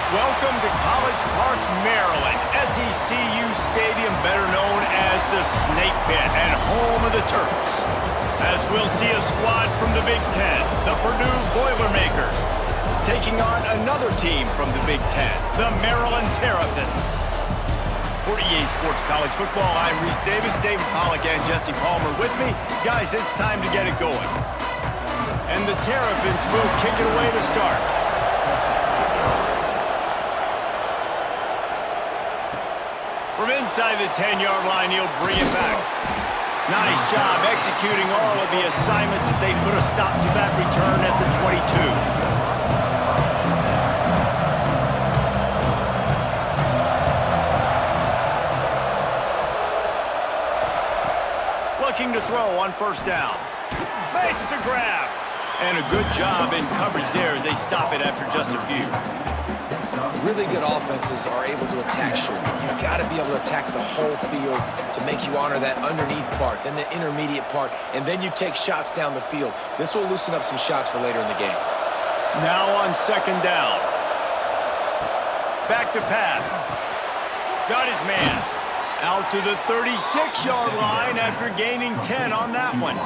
Welcome to College Park, Maryland, SECU Stadium, better known as the Snake Pit and home of the Terps. As we'll see a squad from the Big Ten, the Purdue Boilermakers, taking on another team from the Big Ten, the Maryland Terrapins. For EA Sports College Football, I'm Reese Davis, David Pollack, and Jesse Palmer with me. Guys, it's time to get it going. And the Terrapins will kick it away to start. From inside the 10-yard line, he'll bring it back. Nice job executing all of the assignments as they put a stop to that return at the 22. Looking to throw on first down. Makes the grab. And a good job in coverage there as they stop it after just a few. Really good offenses are able to attack short. You've got to be able to attack the whole field to make you honor that underneath part, then the intermediate part, and then you take shots down the field. This will loosen up some shots for later in the game. Now on second down. Back to pass. Got his man. Out to the 36-yard line after gaining 10 on that one.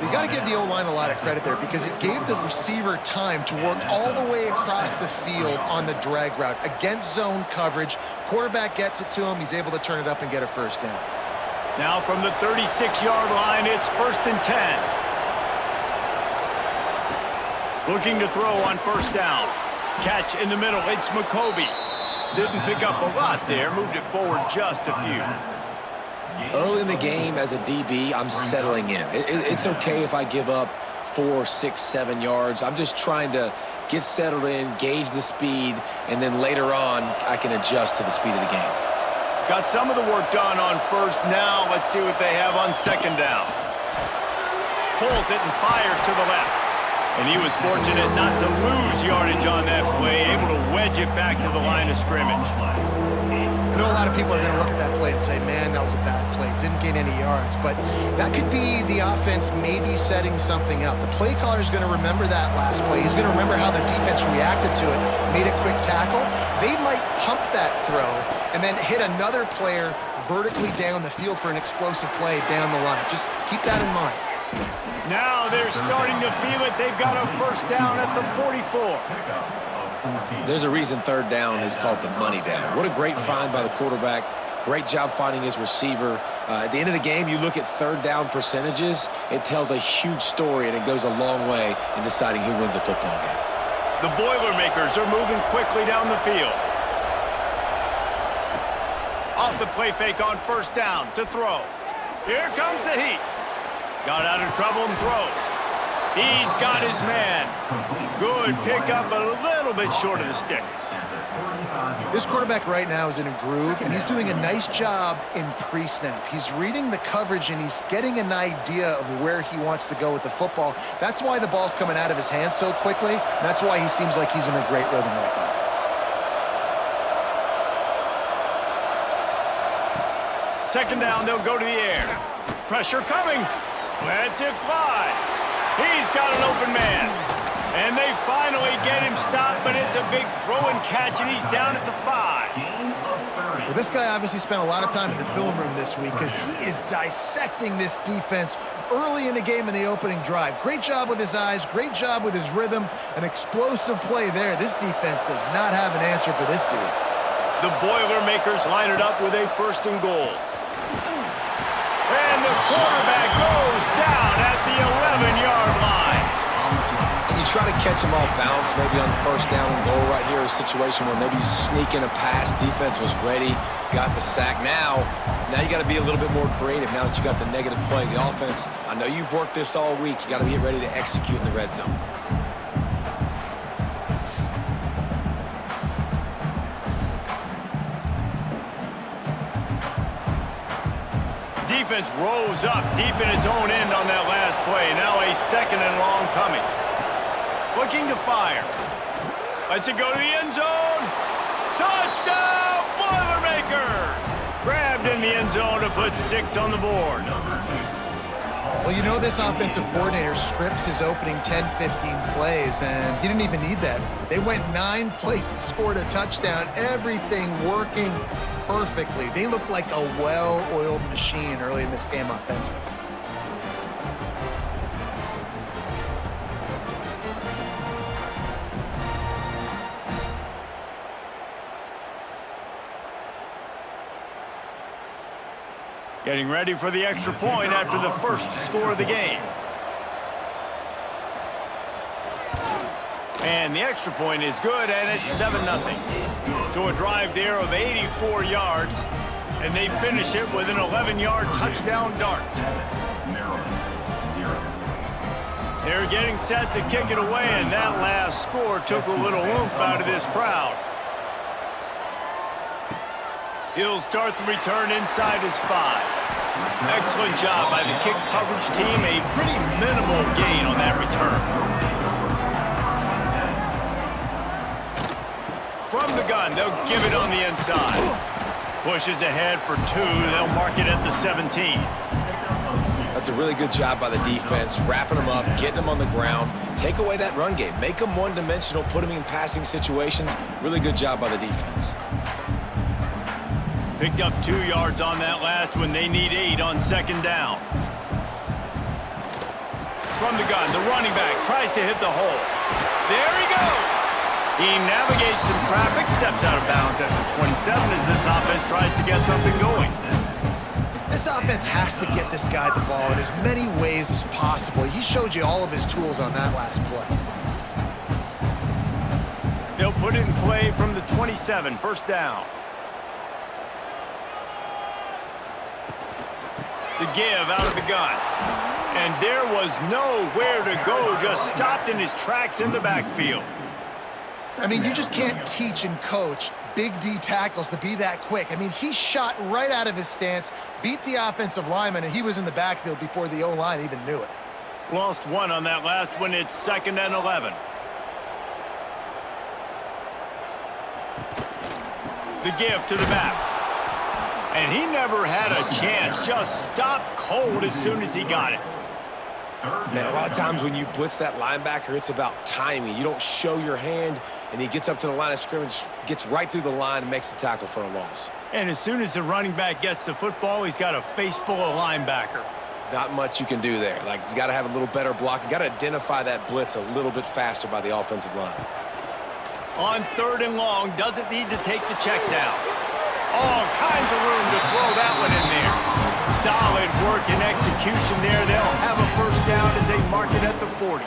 You got to give the O-line a lot of credit there because it gave the receiver time to work all the way across the field on the drag route against zone coverage. Quarterback gets it to him. He's able to turn it up and get a first down. Now from the 36-yard line, it's 1st and 10. Looking to throw on first down. Catch in the middle. It's McCoby. Didn't pick up a lot there. Moved it forward just a few. Early in the game as a DB, I'm settling in. It's okay if I give up 4, 6, 7 yards. I'm just trying to get settled in, gauge the speed, and then later on, I can adjust to the speed of the game. Got some of the work done on first. Now let's see what they have on second down. Pulls it and fires to the left. And he was fortunate not to lose yardage on that play, able to wedge it back to the line of scrimmage. I know a lot of people are going to look at that play and say, man, that was a bad play. Didn't gain any yards. But that could be the offense maybe setting something up. The play caller is going to remember that last play. He's going to remember how the defense reacted to it, made a quick tackle. They might pump that throw and then hit another player vertically down the field for an explosive play down the line. Just keep that in mind. Now they're starting to feel it. They've got a first down at the 44. There's a reason third down is called the money down. What a great find by the quarterback. Great job finding his receiver. At the end of the game, you look at third down percentages. It tells a huge story, and it goes a long way in deciding who wins a football game. The Boilermakers are moving quickly down the field. Off the play fake on first down to throw. Here comes the heat. Got out of trouble and throws. He's got his man. Good pickup, a little bit short of the sticks. This quarterback right now is in a groove, and he's doing a nice job in pre-snap. He's reading the coverage, and he's getting an idea of where he wants to go with the football. That's why the ball's coming out of his hands so quickly, and that's why he seems like he's in a great rhythm right now. Second down, they'll go to the air. Pressure coming. Lets it fly. He's got an open man. And they finally get him stopped, but it's a big throw and catch, and he's down at the 5. Well, this guy obviously spent a lot of time in the film room this week because he is dissecting this defense early in the game in the opening drive. Great job with his eyes, great job with his rhythm, an explosive play there. This defense does not have an answer for this dude. The Boilermakers line it up with a 1st and goal. And the quarterback goes down at the 11-yard line. And you try to catch him off balance, maybe on first down and goal right here, a situation where maybe you sneak in a pass, defense was ready, got the sack. Now you got to be a little bit more creative now that you got the negative play. The offense, I know you've worked this all week. You got to get ready to execute in the red zone. Defense rose up deep in its own end on that last play. Now a 2nd and long coming. Looking to fire. Lets it go to the end zone. Touchdown, Boilermakers! Grabbed in the end zone to put 6 on the board. Well, you know this offensive coordinator scripts his opening 10, 15 plays, and he didn't even need that. They went 9 plays and scored a touchdown, everything working perfectly. They looked like a well-oiled machine early in this game offensively. Getting ready for the extra point after the first score of the game. And the extra point is good, and it's 7-0. So a drive there of 84 yards, and they finish it with an 11-yard touchdown dart. They're getting set to kick it away, and that last score took a little oomph out of this crowd. He'll start the return inside his 5. Excellent job by the kick coverage team. A pretty minimal gain on that return. From the gun, they'll give it on the inside. Pushes ahead for 2. They'll mark it at the 17. That's a really good job by the defense, wrapping them up, getting them on the ground. Take away that run game. Make them one-dimensional, put them in passing situations. Really good job by the defense. Picked up 2 yards on that last one. They need 8 on second down. From the gun, the running back tries to hit the hole. There he goes. He navigates some traffic, steps out of bounds at the 27 as this offense tries to get something going. This offense has to get this guy the ball in as many ways as possible. He showed you all of his tools on that last play. They'll put it in play from the 27, first down. The give out of the gun. And there was nowhere to go, just stopped in his tracks in the backfield. I mean, you just can't teach and coach big D tackles to be that quick. I mean, he shot right out of his stance, beat the offensive lineman, and he was in the backfield before the O-line even knew it. Lost 1 on that last one. It's 2nd and 11. The give to the back. And he never had a chance, just stopped cold as soon as he got it. Man, a lot of times when you blitz that linebacker, it's about timing. You don't show your hand, and he gets up to the line of scrimmage, gets right through the line, and makes the tackle for a loss. And as soon as the running back gets the football, he's got a face full of linebacker. Not much you can do there. Like, you got to have a little better block. You got to identify that blitz a little bit faster by the offensive line. On 3rd and long, doesn't need to take the check down. All kinds of room to throw that one in there. Solid work and execution there. They'll have a first down as they mark it at the 40.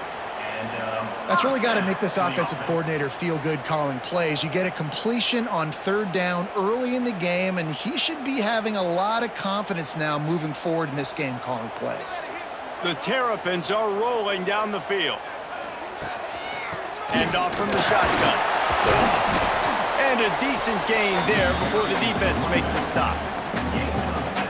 That's really got to make this offensive coordinator feel good calling plays. You get a completion on 3rd down early in the game, and he should be having a lot of confidence now moving forward in this game calling plays. The Terrapins are rolling down the field. Hand off from the shotgun. And a decent gain there before the defense makes a stop.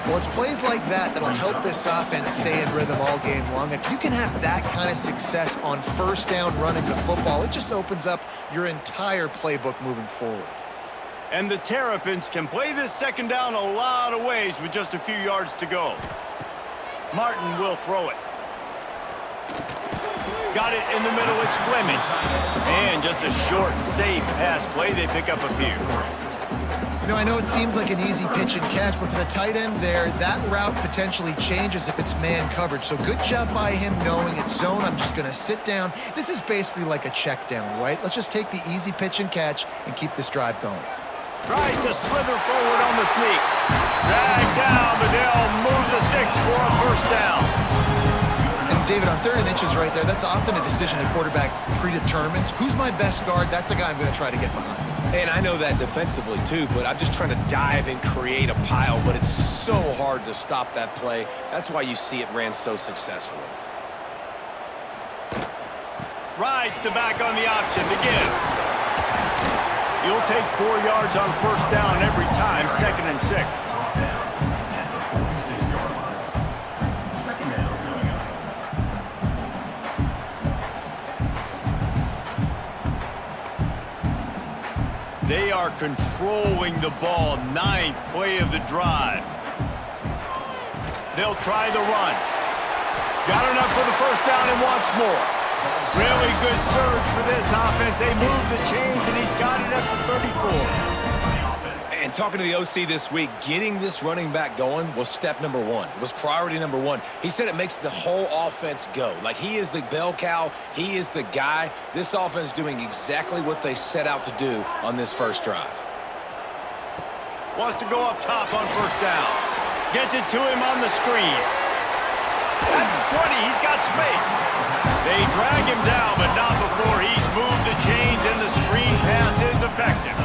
Well, it's plays like that that'll help this offense stay in rhythm all game long. If you can have that kind of success on 1st down running the football, it just opens up your entire playbook moving forward. And the Terrapins can play this 2nd down a lot of ways with just a few yards to go. Martin will throw it. Got it in the middle, it's Fleming. And just a short, safe pass play, they pick up a few. You know, I know it seems like an easy pitch and catch, but for the tight end there, that route potentially changes if it's man coverage. So good job by him knowing it's zone. I'm just going to sit down. This is basically like a check down, right? Let's just take the easy pitch and catch and keep this drive going. Tries to slither forward on the sneak. Dragged down, but they'll move the sticks for a first down. David, on 3rd and inches right there, that's often a decision the quarterback predetermines. Who's my best guard? That's the guy I'm going to try to get behind. And I know that defensively, too, but I'm just trying to dive and create a pile, but it's so hard to stop that play. That's why you see it ran so successfully. Rides the back on the option to give. You'll take 4 yards on 1st down every time, 2nd and 6. They are controlling the ball. 9th play of the drive. They'll try the run. Got enough for the first down and wants more. Really good surge for this offense. They move the chains, and he's got it at the 34. And talking to the OC this week, getting this running back going was step number one. It was priority number one. He said it makes the whole offense go. Like, he is the bell cow. He is the guy. This offense is doing exactly what they set out to do on this first drive. Wants to go up top on first down. Gets it to him on the screen. At the 20, he's got space. They drag him down, but not before he's moved the chains, and the screen pass is effective.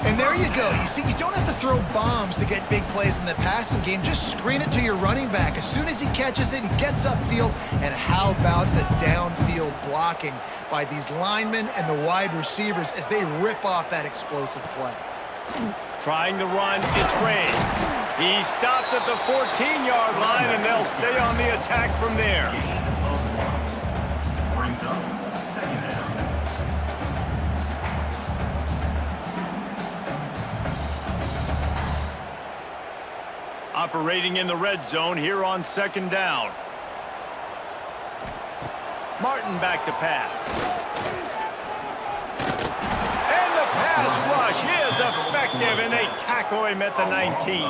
And there you go. You see, you don't have to throw bombs to get big plays in the passing game. Just screen it to your running back. As soon as he catches it, he gets upfield. And how about the downfield blocking by these linemen and the wide receivers as they rip off that explosive play? Trying to run, it's Ray. He stopped at the 14-yard line, and they'll stay on the attack from there. Operating in the red zone here on second down. Martin back to pass. And the pass rush is effective, and they tackle him at the 19.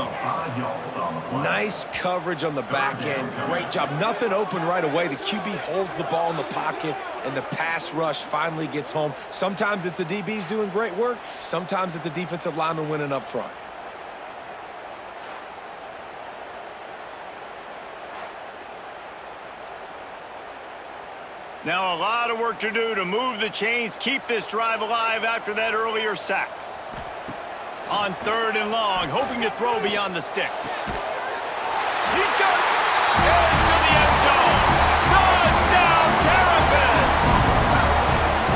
Nice coverage on the back end. Great job. Nothing open right away. The QB holds the ball in the pocket, and the pass rush finally gets home. Sometimes it's the DBs doing great work. Sometimes it's the defensive lineman winning up front. Now a lot of work to do to move the chains, keep this drive alive after that earlier sack. On third and long, hoping to throw beyond the sticks. He's got it! Into the end zone! Touchdown, Terrapin!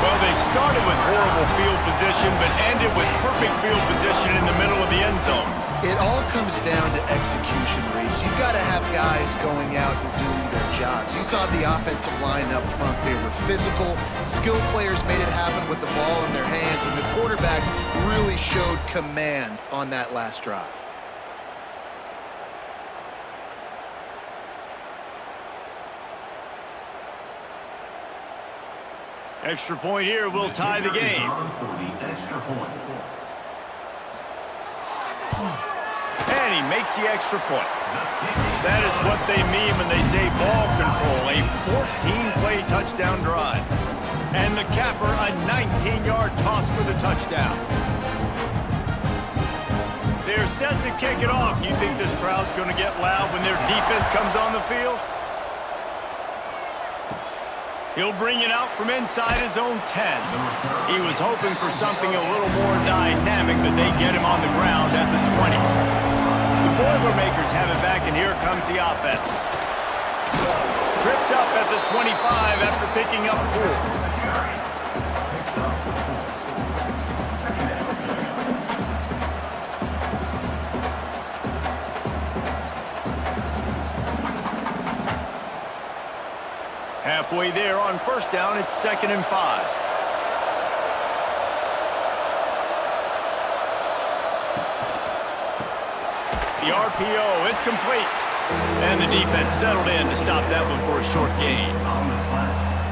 Well, they started with horrible field position, but ended with perfect field position in the middle of the end zone. It all comes down to execution, Reese. You've got to have guys going out and doing their jobs. You saw the offensive line up front. They were physical. Skilled players made it happen with the ball in their hands, and the quarterback really showed command on that last drive. Extra point here will tie the game. And he makes the extra point. That is what they mean when they say ball control, a 14-play touchdown drive. And the capper, a 19-yard toss for the touchdown. They're set to kick it off. You think this crowd's going to get loud when their defense comes on the field? He'll bring it out from inside his own 10. He was hoping for something a little more dynamic, but they get him on the ground at the 20. The Boilermakers have it back, and here comes the offense. Tripped up at the 25 after picking up 4. Halfway there on first down, it's 2nd and 5. The RPO, it's complete. And the defense settled in to stop that one for a short gain.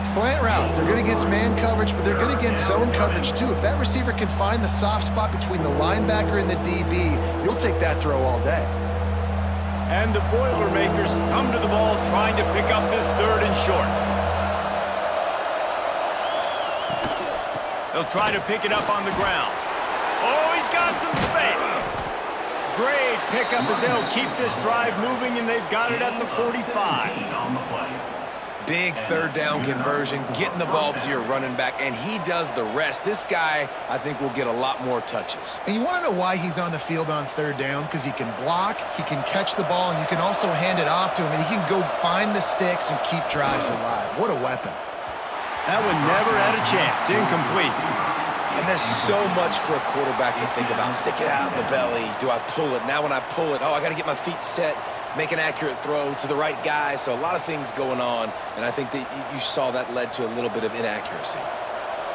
Slant routes, they're good against man coverage, but they're good against zone coverage too. If that receiver can find the soft spot between the linebacker and the DB, you'll take that throw all day. And the Boilermakers come to the ball trying to pick up this 3rd and short. They'll try to pick it up on the ground. Oh, he's got some space. Great pickup as they'll keep this drive moving, and they've got it at the 45. Big 3rd down conversion, getting the ball to your running back, and he does the rest. This guy, I think, will get a lot more touches. And you want to know why he's on the field on 3rd down? Because he can block, he can catch the ball, and you can also hand it off to him, and he can go find the sticks and keep drives alive. What a weapon. That one never had a chance. Incomplete. And there's so much for a quarterback to think about. Stick it out in the belly. Do I pull it? Now when I pull it, oh, I got to get my feet set, make an accurate throw to the right guy. So a lot of things going on, and I think that you saw that led to a little bit of inaccuracy.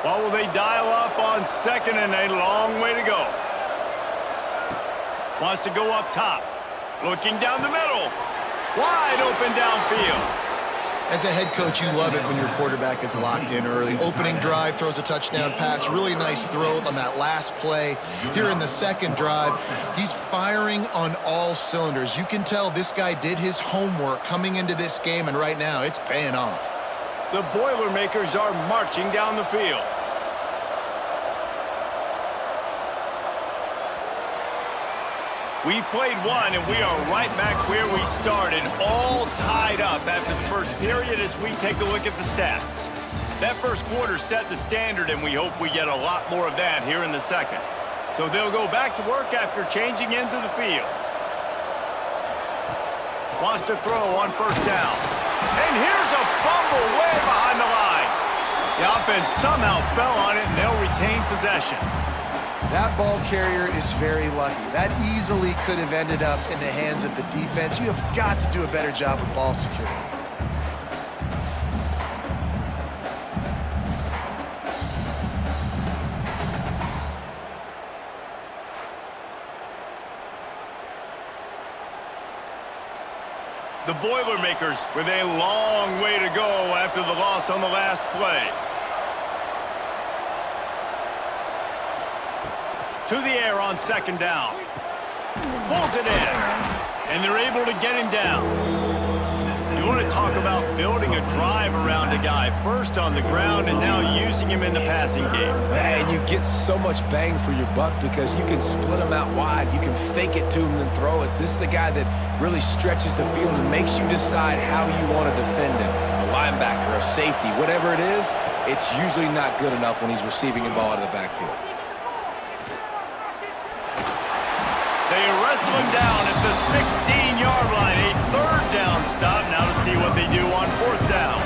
Well, will they dial up on 2nd and a long way to go? Wants to go up top. Looking down the middle. Wide open downfield. As a head coach, you love it when your quarterback is locked in early. Opening drive, throws a touchdown pass, really nice throw on that last play. Here in the second drive, he's firing on all cylinders. You can tell this guy did his homework coming into this game, and right now it's paying off. The Boilermakers are marching down the field. We've played one, and we are right back where we started, all tied up after the first period as we take a look at the stats. That first quarter set the standard, and we hope we get a lot more of that here in the second. So they'll go back to work after changing into the field. Wants to throw on first down. And here's a fumble way behind the line. The offense somehow fell on it, and they'll retain possession. That ball carrier is very lucky. That easily could have ended up in the hands of the defense. You have got to do a better job with ball security. The Boilermakers with a long way to go after the loss on the last play. To the air on second down. Pulls it in. And they're able to get him down. You want to talk about building a drive around a guy. First on the ground and now using him in the passing game. And you get so much bang for your buck because you can split him out wide. You can fake it to him and throw it. This is the guy that really stretches the field and makes you decide how you want to defend him. A linebacker, a safety, whatever it is, it's usually not good enough when he's receiving the ball out of the backfield. They wrestle him down at the 16-yard line. A third down stop. Now to see what they do on fourth down.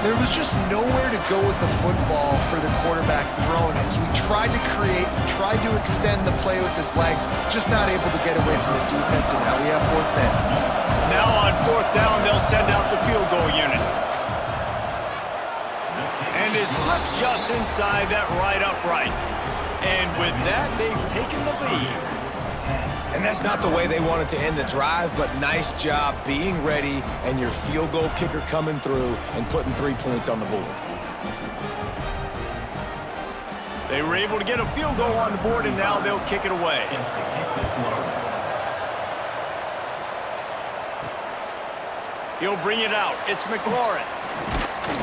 There was just nowhere to go with the football for the quarterback throwing it. So he tried to create, he tried to extend the play with his legs, just not able to get away from the defense, and now we have fourth down. Now on fourth down, they'll send out the field goal unit. And it slips just inside that right upright. And with that, they've taken the lead. And that's not the way they wanted to end the drive, but nice job being ready and your field goal kicker coming through and putting 3 points on the board. They were able to get a field goal on the board, and now they'll kick it away. He'll bring it out. It's McLaurin.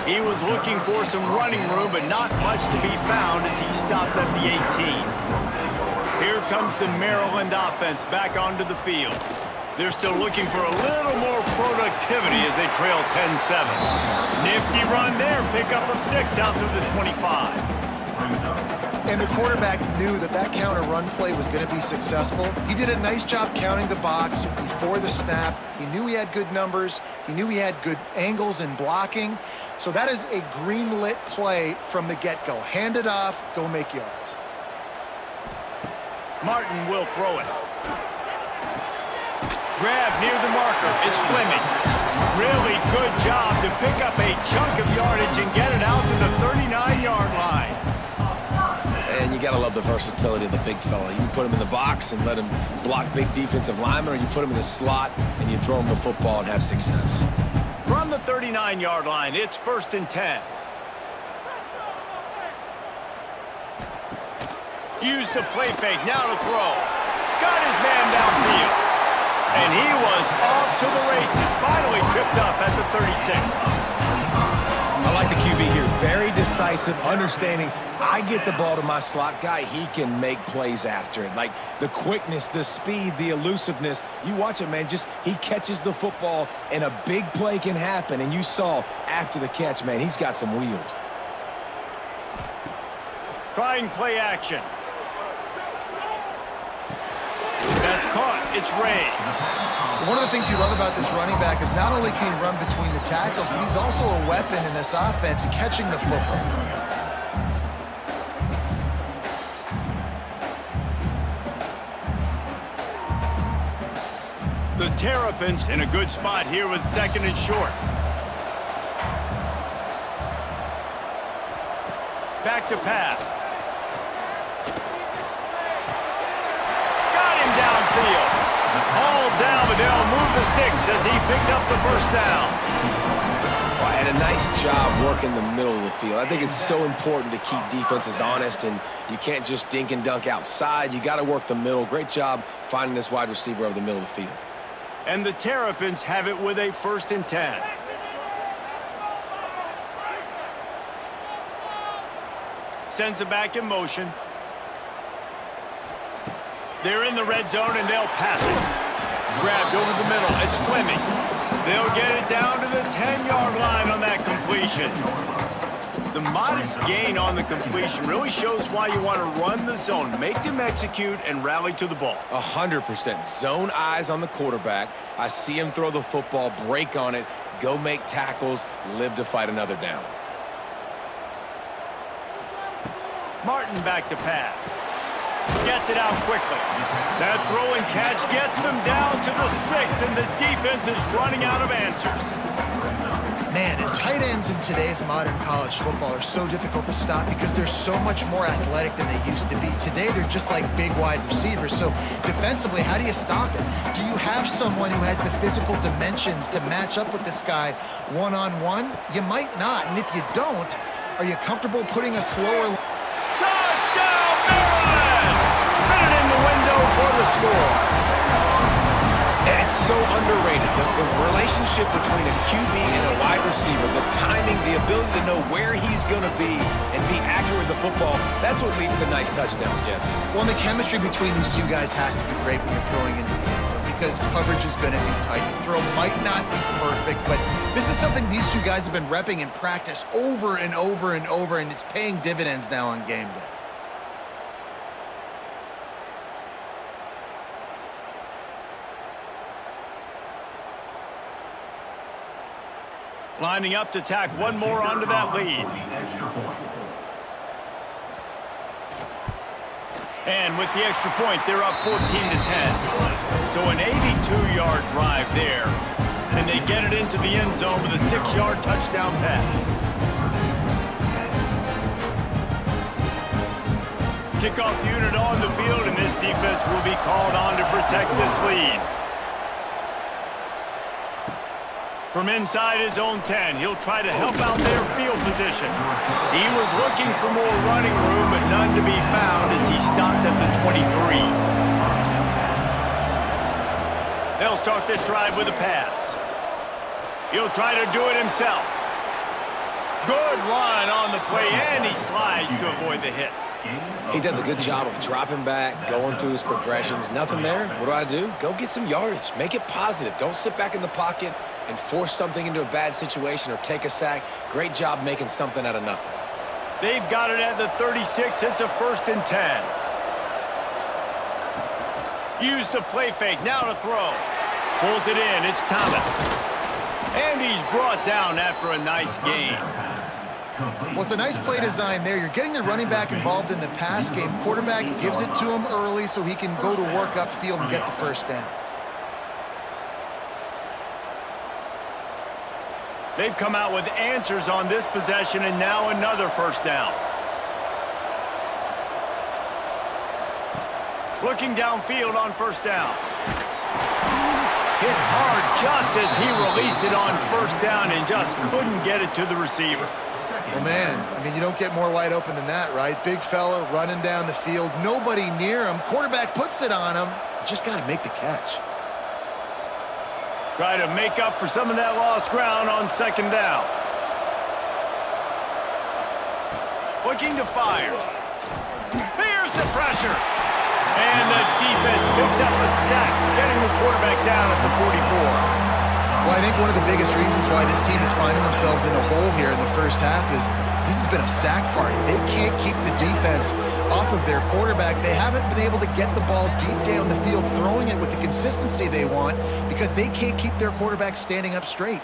He was looking for some running room, but not much to be found as he stopped at the 18. Here comes the Maryland offense back onto the field. They're still looking for a little more productivity as they trail 10-7. Nifty run there, pickup of 6 out to the 25. And the quarterback knew that that counter run play was going to be successful. He did a nice job counting the box before the snap. He knew he had good numbers. He knew he had good angles and blocking. So that is a green-lit play from the get-go. Hand it off, go make yards. Martin will throw it. Grab near the marker. It's Fleming. Really good job to pick up a chunk of yardage and get it out to the 39-yard line. And you got to love the versatility of the big fella. You can put him in the box and let him block big defensive linemen, or you put him in the slot and you throw him the football and have success. From the 39-yard line, it's 1st and 10. Use the play fake, now to throw. Got his man downfield. And he was off to the races, finally tripped up at the 36. I like the QB here. Very decisive, understanding I get the ball to my slot guy, he can make plays after it. Like the quickness, the speed, the elusiveness. You watch it, man, just he catches the football and a big play can happen. And you saw after the catch, man, he's got some wheels. Trying play action. That's caught. It's Ray. One of the things you love about this running back is not only can he run between the tackles, but he's also a weapon in this offense catching the football. The Terrapins in a good spot here with 2nd and short. Back to pass. Got him downfield. All down, but they'll move the sticks as he picks up the first down. And a nice job working the middle of the field. I think it's so important to keep defenses honest, and you can't just dink and dunk outside. You got to work the middle. Great job finding this wide receiver over the middle of the field. And the Terrapins have it with a 1st and 10. Sends it back in motion. They're in the red zone, and they'll pass it. Grabbed over the middle. It's Fleming. They'll get it down to the 10-yard line on that completion. The modest gain on the completion really shows why you want to run the zone, make them execute, and rally to the ball. 100%. Zone eyes on the quarterback. I see him throw the football, break on it, go make tackles, live to fight another down. Martin back to pass. Gets it out quickly. That throw and catch gets them down to the 6, and the defense is running out of answers. Man, and tight ends in today's modern college football are so difficult to stop because they're so much more athletic than they used to be. Today, they're just like big wide receivers. So defensively, how do you stop it? Do you have someone who has the physical dimensions to match up with this guy one-on-one? You might not. And if you don't, are you comfortable putting a slower... Touchdown, Maryland! Fit it in the window for the score. And it's so underrated. The relationship between a QB and a wide receiver, the timing, the ability to know where he's going to be and be accurate with the football, that's what leads to nice touchdowns, Jesse. Well, and the chemistry between these two guys has to be great when you're throwing into the end zone because coverage is going to be tight. The throw might not be perfect, but this is something these two guys have been repping in practice over and over and over, and it's paying dividends now on game day. Lining up to tack one more onto that lead. And with the extra point, they're up 14 to 10. So an 82-yard drive there. And they get it into the end zone with a 6-yard touchdown pass. Kickoff unit on the field, and this defense will be called on to protect this lead. From inside his own 10, he'll try to help out their field position. He was looking for more running room, but none to be found as he stopped at the 23. They'll start this drive with a pass. He'll try to do it himself. Good run on the play, and he slides to avoid the hit. He does a good job of dropping back, going through his progressions. Nothing there. What do? Go get some yardage. Make it positive. Don't sit back in the pocket and force something into a bad situation or take a sack. Great job making something out of nothing. They've got it at the 36. It's a 1st and 10. Use the play fake. Now to throw. Pulls it in. It's Thomas. And he's brought down after a nice gain. Well, it's a nice play design there. You're getting the running back involved in the pass game. Quarterback gives it to him early so he can go to work upfield and get the 1st down. They've come out with answers on this possession, and now another 1st down. Looking downfield on 1st down. Hit hard just as he released it on 1st down and just couldn't get it to the receiver. Well, man, I mean, you don't get more wide open than that, right? Big fella running down the field, nobody near him. Quarterback puts it on him. You just got to make the catch. Try to make up for some of that lost ground on 2nd down. Looking to fire. Here's the pressure. And the defense picks up a sack, getting the quarterback down at the 44. Well, I think one of the biggest reasons why this team is finding themselves in the hole here in the first half is this has been a sack party. They can't keep the defense off of their quarterback. They haven't been able to get the ball deep down the field, throwing it with the consistency they want because they can't keep their quarterback standing up straight.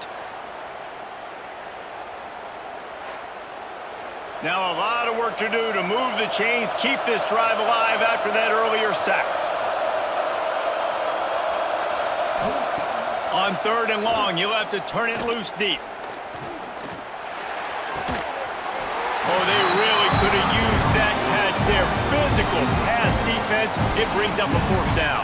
Now a lot of work to do to move the chains, keep this drive alive after that earlier sack. On 3rd and long, you'll have to turn it loose deep. Oh, they really could have used that catch there. Physical pass defense. It brings up a 4th down.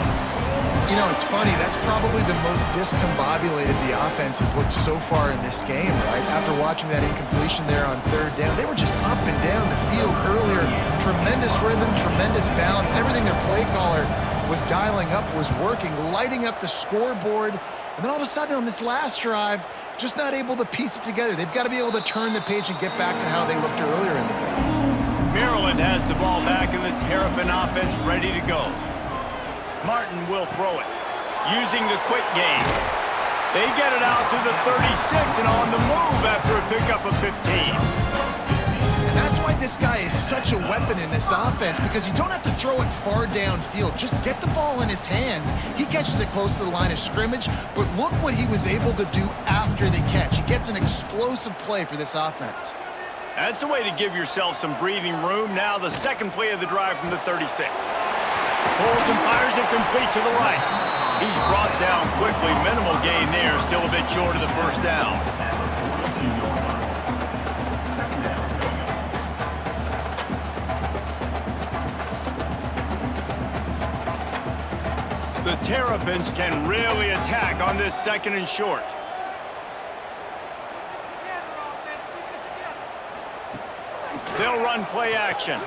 You know, it's funny. That's probably the most discombobulated the offense has looked so far in this game, right? After watching that incompletion there on third down, they were just up and down the field earlier. Tremendous rhythm, tremendous balance. Everything their play caller was dialing up was working, lighting up the scoreboard. And then all of a sudden on this last drive, just not able to piece it together. They've got to be able to turn the page and get back to how they looked earlier in the game. Maryland has the ball back and the Terrapin offense ready to go. Martin will throw it, using the quick game. They get it out to the 36 and on the move after a pickup of 15. And that's why this guy is such a weapon in this offense, because you don't have to throw it far downfield. Just get the ball in his hands. He catches it close to the line of scrimmage, but look what he was able to do after the catch. He gets an explosive play for this offense. That's a way to give yourself some breathing room. Now the second play of the drive from the 36. Pulls and fires it complete to the right. He's brought down quickly. Minimal gain there. Still a bit short of the first down. The Terrapins can really attack on this second and short. They'll run play action.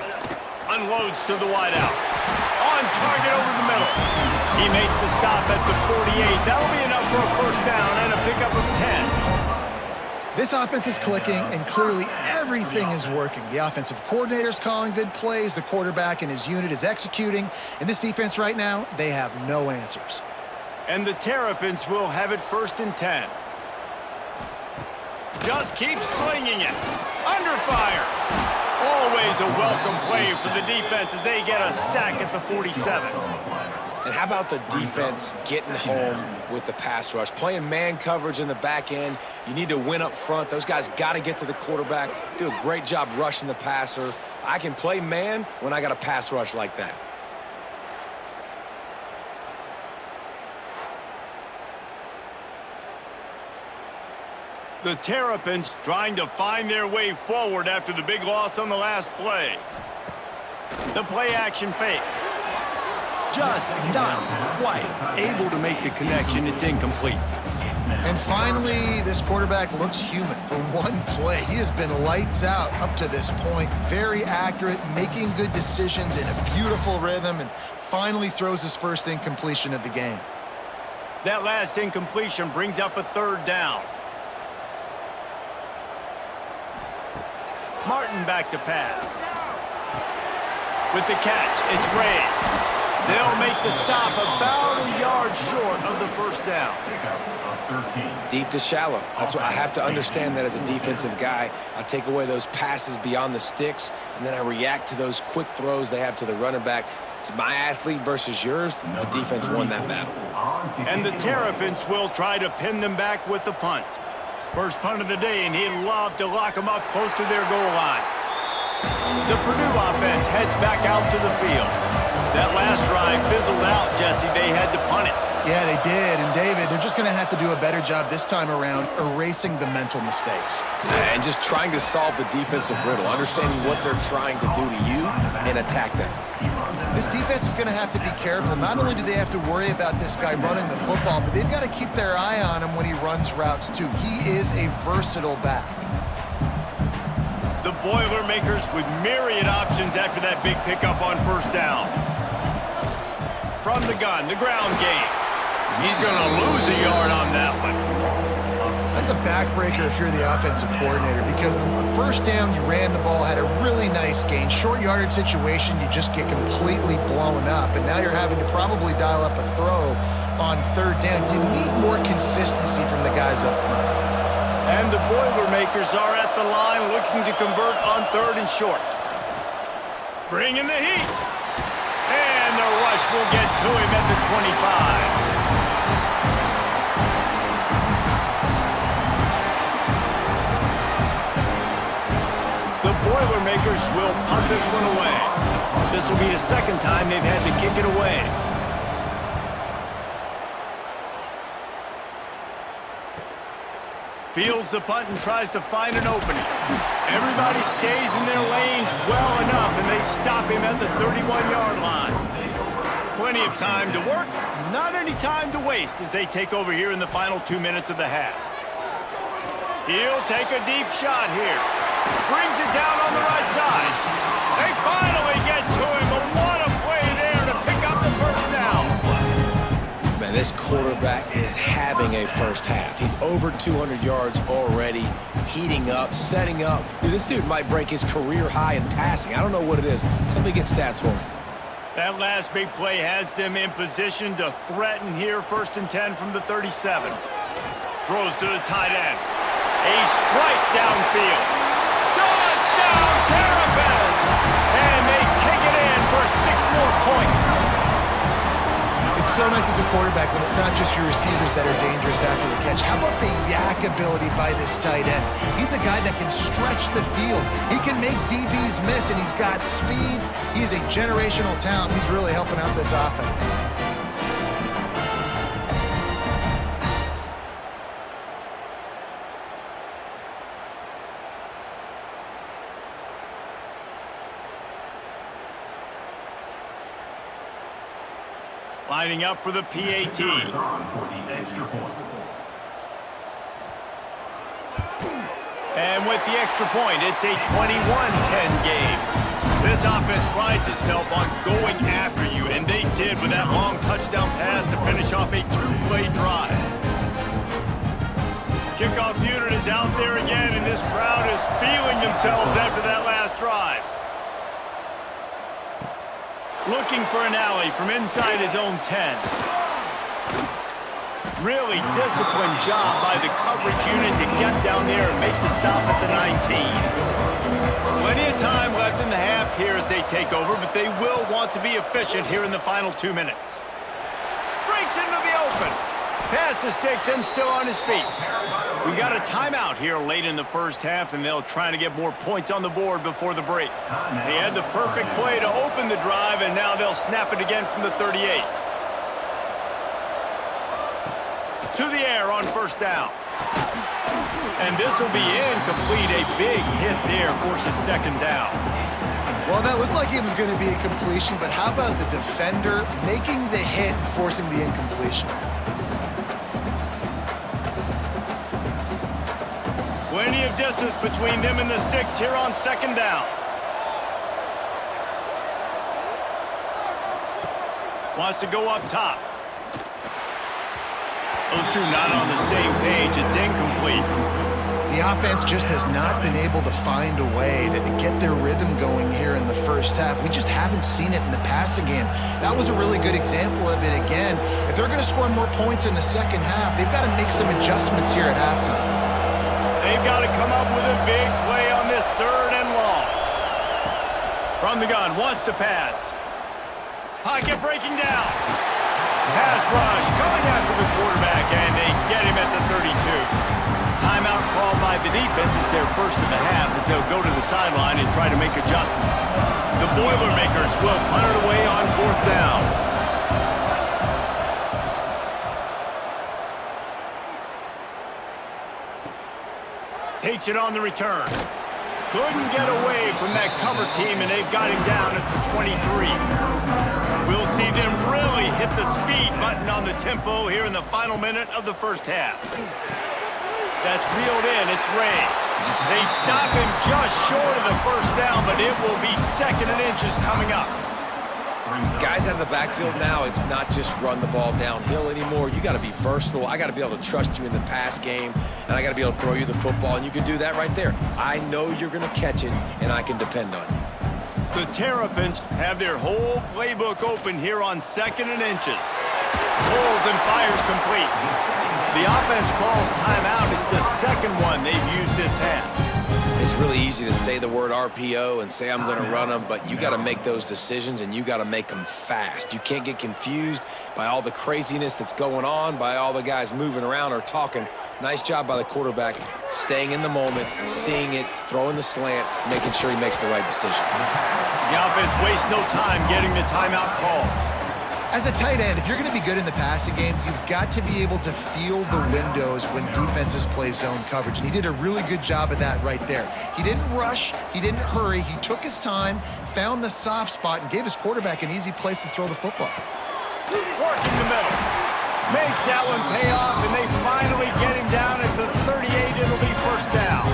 Unloads to the wideout. On target over the middle. He makes the stop at the 48. That'll be enough for a first down and a pickup of 10. This offense is clicking, and clearly everything is working. The offensive coordinator's calling good plays. The quarterback and his unit is executing. And this defense right now, they have no answers. And the Terrapins will have it first and 10. Just keeps slinging it. Under fire. Always a welcome play for the defense as they get a sack at the 47. And how about the defense getting home with the pass rush? Playing man coverage in the back end. You need to win up front. Those guys got to get to the quarterback. Do a great job rushing the passer. I can play man when I got a pass rush like that. The Terrapins trying to find their way forward after the big loss on the last play. The play action fake. Just not quite able to make the connection. It's incomplete. And finally, this quarterback looks human for one play. He has been lights out up to this point. Very accurate, making good decisions in a beautiful rhythm, and finally throws his first incompletion of the game. That last incompletion brings up a third down. Martin back to pass. With the catch, it's Ray. They'll make the stop about a yard short of the first down. Deep to shallow. That's what I have to understand, that as a defensive guy, I take away those passes beyond the sticks, and then I react to those quick throws they have to the running back. It's my athlete versus yours. The defense won that battle. And the Terrapins will try to pin them back with the punt. First punt of the day, and he'd love to lock them up close to their goal line. The Purdue offense heads back out to the field. That last drive fizzled out, Jesse. They had to punt it. Yeah, they did. And, David, they're just going to have to do a better job this time around erasing the mental mistakes. And just trying to solve the defensive riddle, understanding what they're trying to do to you and attack them. This defense is going to have to be careful. Not only do they have to worry about this guy running the football, but they've got to keep their eye on him when he runs routes, too. He is a versatile back. The Boilermakers with myriad options after that big pickup on first down. From the gun, the ground game. He's going to lose a yard on that one. That's a backbreaker if you're the offensive coordinator, because on first down, you ran the ball, had a really nice gain. Short yardage situation, you just get completely blown up, and now you're having to probably dial up a throw on third down. You need more consistency from the guys up front. And the Boilermakers are at the line looking to convert on third and short. Bringing the heat. And the rush will get to him at the 25. The Boilermakers will punt this one away. This will be the second time they've had to kick it away. Fields the punt and tries to find an opening. Everybody stays in their lanes well enough, and they stop him at the 31-yard line. Plenty of time to work, not any time to waste as they take over here in the final 2 minutes of the half. He'll take a deep shot here. Brings it down on the right side. They finally get to him, but what a play there to pick up the first down. Man, this quarterback is having a first half. He's over 200 yards already, heating up, setting up. Dude, this dude might break his career high in passing. I don't know what it is. Somebody get stats for him. That last big play has them in position to threaten here. 1st and 10 from the 37. Throws to the tight end. A strike downfield. Touchdown, Terrapins! And they take it in for 6 more points. It's so nice as a quarterback when it's not just your receivers that are dangerous after the catch. How about the yak ability by this tight end? He's a guy that can stretch the field. He can make DBs miss, and he's got speed. He's a generational talent. He's really helping out this offense. Lining up for the PAT. And with the extra point, it's a 21-10 game. This offense prides itself on going after you, and they did with that long touchdown pass to finish off a 2-play drive. Kickoff unit is out there again, and this crowd is feeling themselves after that last drive. Looking for an alley from inside his own 10. Really disciplined job by the coverage unit to get down there and make the stop at the 19. Plenty of time left in the half here as they take over, but they will want to be efficient here in the final 2 minutes. Breaks into the open. Pass the sticks and still on his feet. We got a timeout here late in the first half, and they'll try to get more points on the board before the break. They had the perfect play to open the drive, and now they'll snap it again from the 38. To the air on 1st down. And this will be incomplete. A big hit there forces 2nd down. Well, that looked like it was going to be a completion, but how about the defender making the hit and forcing the incompletion? Plenty of distance between them and the sticks here on 2nd down. Wants to go up top. Those two not on the same page. It's incomplete. The offense just has not been able to find a way to get their rhythm going here in the first half. We just haven't seen it in the passing game. That was a really good example of it again. If they're going to score more points in the second half, they've got to make some adjustments here at halftime. They've got to come up with a big play on this 3rd and long. From the gun, wants to pass. Pocket breaking down. Pass rush coming after the quarterback, and they get him at the 32. Timeout called by the defense is their first of the half as they'll go to the sideline and try to make adjustments. The Boilermakers will punt it away on 4th down. Takes it on the return. Couldn't get away from that cover team, and they've got him down at the 23. We'll see them really hit the speed button on the tempo here in the final minute of the first half. That's reeled in. It's Ray. They stop him just short of the 1st down, but it will be 2nd and inches coming up. Guys out of the backfield now, it's not just run the ball downhill anymore. You got to be versatile. I got to be able to trust you in the pass game, and I got to be able to throw you the football, and you can do that right there. I know you're going to catch it, and I can depend on you. The Terrapins have their whole playbook open here on 2nd and inches. Pulls and fires complete. The offense calls timeout. It's the 2nd one they've used this half. It's really easy to say the word RPO and say I'm going to run them, but you got to make those decisions, and you got to make them fast. You can't get confused by all the craziness that's going on, by all the guys moving around or talking. Nice job by the quarterback, staying in the moment, seeing it, throwing the slant, making sure he makes the right decision. The offense wastes no time getting the timeout call. As a tight end, if you're going to be good in the passing game, you've got to be able to feel the windows when defenses play zone coverage. And he did a really good job of that right there. He didn't rush. He didn't hurry. He took his time, found the soft spot, and gave his quarterback an easy place to throw the football. Working the middle. Makes that one pay off, and they finally get him down at the 38. It'll be first down.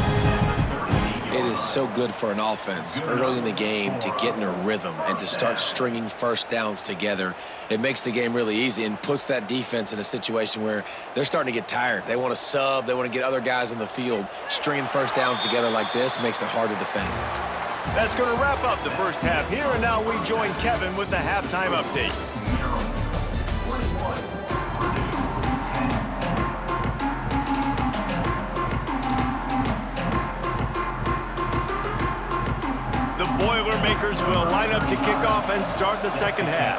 It is so good for an offense early in the game to get in a rhythm and to start stringing first downs together. It makes the game really easy and puts that defense in a situation where they're starting to get tired. They want to sub. They want to get other guys in the field. Stringing first downs together like this makes it hard to defend. That's going to wrap up the first half here, and now we join Kevin with the halftime update. The Boilermakers will line up to kick off and start the second half.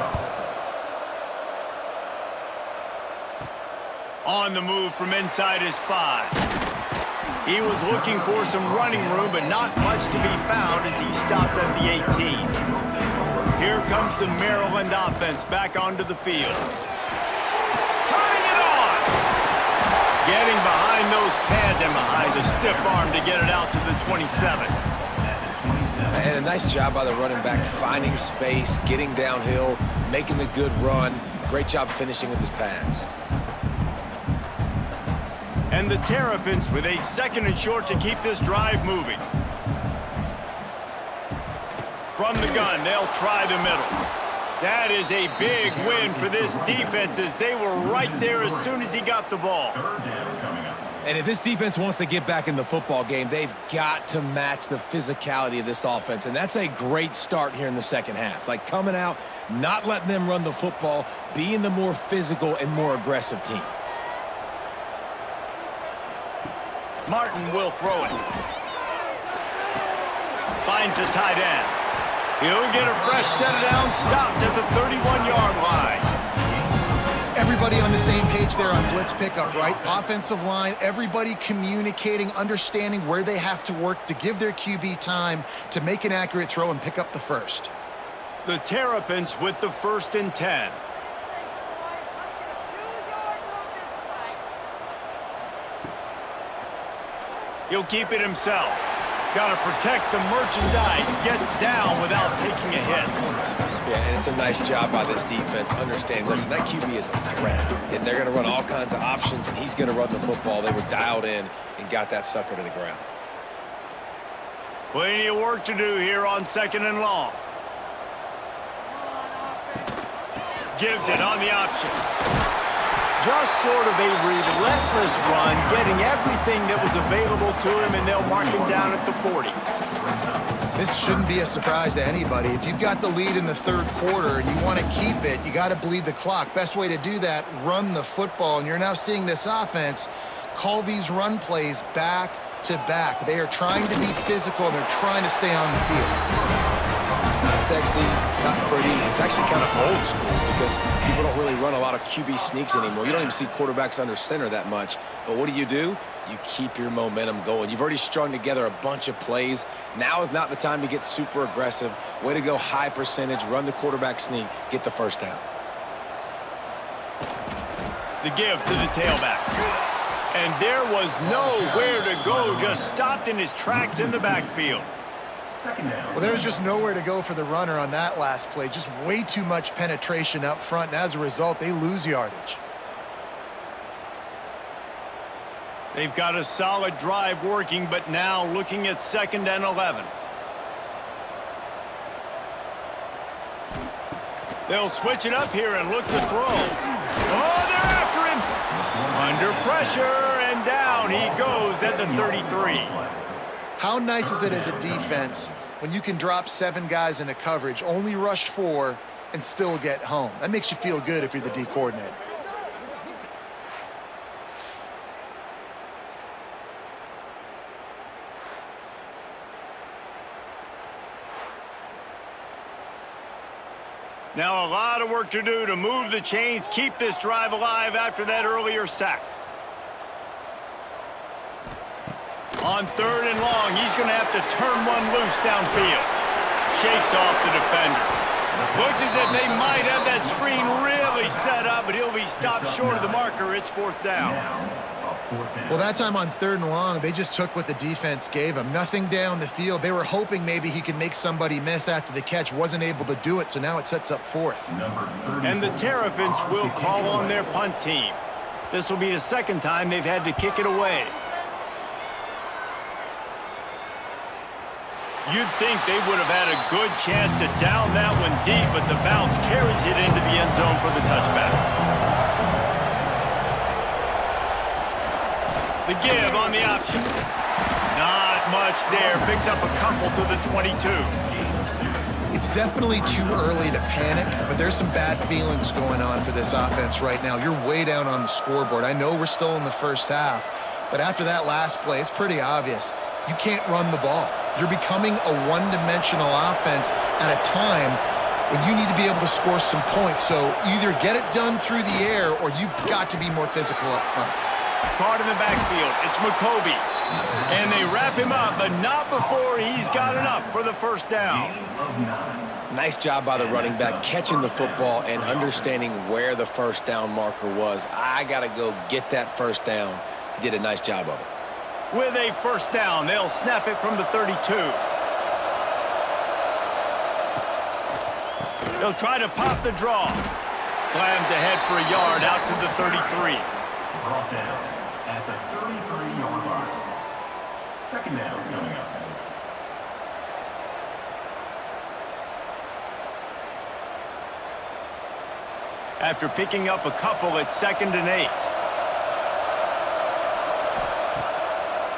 On the move from inside his 5. He was looking for some running room, but not much to be found as he stopped at the 18. Here comes the Maryland offense back onto the field. Turning it on! Getting behind those pads and behind a stiff arm to get it out to the 27. And a nice job by the running back, finding space, getting downhill, making the good run. Great job finishing with his pads. And the Terrapins with a 2nd and short to keep this drive moving. From the gun, they'll try the middle. That is a big win for this defense as they were right there as soon as he got the ball. And if this defense wants to get back in the football game, they've got to match the physicality of this offense. And that's a great start here in the second half. Like coming out, not letting them run the football, being the more physical and more aggressive team. Martin will throw it. Finds a tight end. He'll get a fresh set down, stopped at the 31-yard line. Everybody on the same page there on blitz pickup, right? Offensive line, everybody communicating, understanding where they have to work to give their QB time to make an accurate throw and pick up the first. The Terrapins with the 1st and 10. He'll keep it himself. Got to protect the merchandise. Gets down without taking a hit. Yeah, and it's a nice job by this defense. Understand, listen, that QB is a threat. And they're going to run all kinds of options, and he's going to run the football. They were dialed in and got that sucker to the ground. Plenty of work to do here on 2nd and long. Gives it on the option. Just sort of a relentless run, getting everything that was available to him, and they'll mark him down at the 40. This shouldn't be a surprise to anybody. If you've got the lead in the 3rd quarter and you want to keep it, you got to bleed the clock. Best way to do that, run the football. And you're now seeing this offense call these run plays back to back. They are trying to be physical, and they're trying to stay on the field. It's not sexy. It's not pretty. It's actually kind of old school because people don't really run a lot of QB sneaks anymore. You don't even see quarterbacks under center that much. But what do? You keep your momentum going. You've already strung together a bunch of plays. Now is not the time to get super aggressive. Way to go high percentage, run the quarterback sneak, get the first down. The give to the tailback. And there was nowhere to go, just stopped in his tracks in the backfield. Well, there was just nowhere to go for the runner on that last play. Just way too much penetration up front, and as a result, they lose yardage. They've got a solid drive working, but now looking at 2nd and 11. They'll switch it up here and look to throw. Oh, they're after him! Under pressure, and down he goes at the 33. How nice is it as a defense when you can drop 7 guys into coverage, only rush 4, and still get home? That makes you feel good if you're the D coordinator. Now a lot of work to do to move the chains, keep this drive alive after that earlier sack. On 3rd and long, he's going to have to turn one loose downfield. Shakes off the defender. Looks as if they might have that screen really set up, but he'll be stopped short of the marker. It's 4th down. Well, that time on 3rd and long, they just took what the defense gave them. Nothing down the field. They were hoping maybe he could make somebody miss after the catch. Wasn't able to do it, so now it sets up 4th. And the Terrapins will call on their punt team. This will be the 2nd time they've had to kick it away. You'd think they would have had a good chance to down that one deep, but the bounce carries it into the end zone for the touchback. The give on the option. Not much there. Picks up a couple to the 22. It's definitely too early to panic, but there's some bad feelings going on for this offense right now. You're way down on the scoreboard. I know we're still in the first half, but after that last play, it's pretty obvious. You can't run the ball. You're becoming a one-dimensional offense at a time when you need to be able to score some points. So either get it done through the air or you've got to be more physical up front. Caught in the backfield. It's McCoby. And they wrap him up, but not before he's got enough for the first down. Nice job by the running back, catching the football and understanding where the first down marker was. I got to go get that first down. He did a nice job of it. With a first down, they'll snap it from the 32. They'll try to pop the draw. Slams ahead for a yard out to the 33. Brought down at the 33-yard line. 2nd down coming up. After picking up a couple, it's 2nd and 8.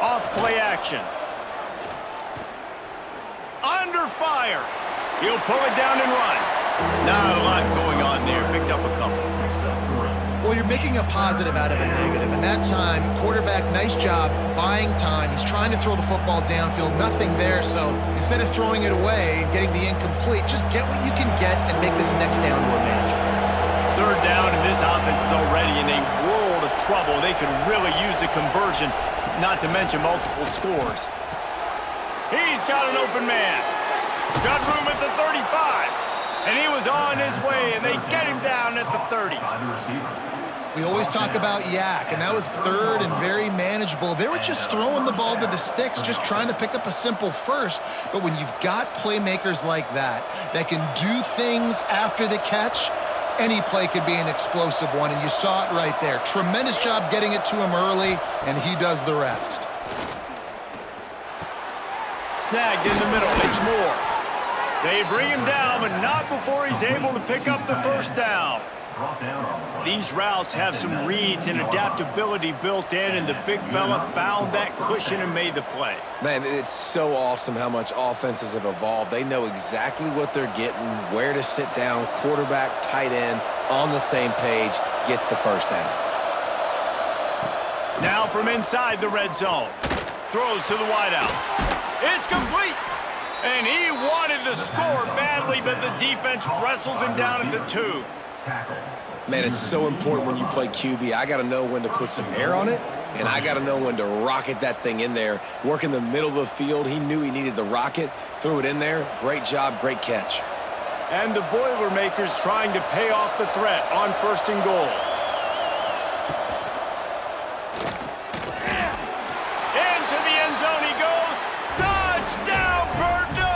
Off play action. Under fire. He'll pull it down and run. Not a lot going on there. Picked up a couple. Well, you're making a positive out of a negative. And that time, quarterback, nice job buying time. He's trying to throw the football downfield. Nothing there. So instead of throwing it away and getting the incomplete, just get what you can get and make this next down more manageable. 3rd down, and this offense is already in a world of trouble. They could really use a conversion, not to mention multiple scores. He's got an open man. Got room at the 35. And he was on his way, and they get him down at the 30. We always talk about Yak, and that was 3rd and very manageable. They were just throwing the ball to the sticks, just trying to pick up a simple first. But when you've got playmakers like that can do things after the catch, any play could be an explosive one, and you saw it right there. Tremendous job getting it to him early, and he does the rest. Snagged in the middle. It's Moore. They bring him down, but not before he's able to pick up the first down. These routes have some reads and adaptability built in, and the big fella found that cushion and made the play. Man, it's so awesome how much offenses have evolved. They know exactly what they're getting, where to sit down, quarterback, tight end, on the same page, gets the first down. Now from inside the red zone. Throws to the wideout. It's complete. And he wanted to score badly, but the defense wrestles him down at the 2. Man, it's so important when you play QB. I got to know when to put some air on it, and I got to know when to rocket that thing in there. Work in the middle of the field. He knew he needed the rocket, threw it in there. Great job, great catch. And the Boilermakers trying to pay off the threat on 1st and goal. Into the end zone he goes. Touchdown, Purdue!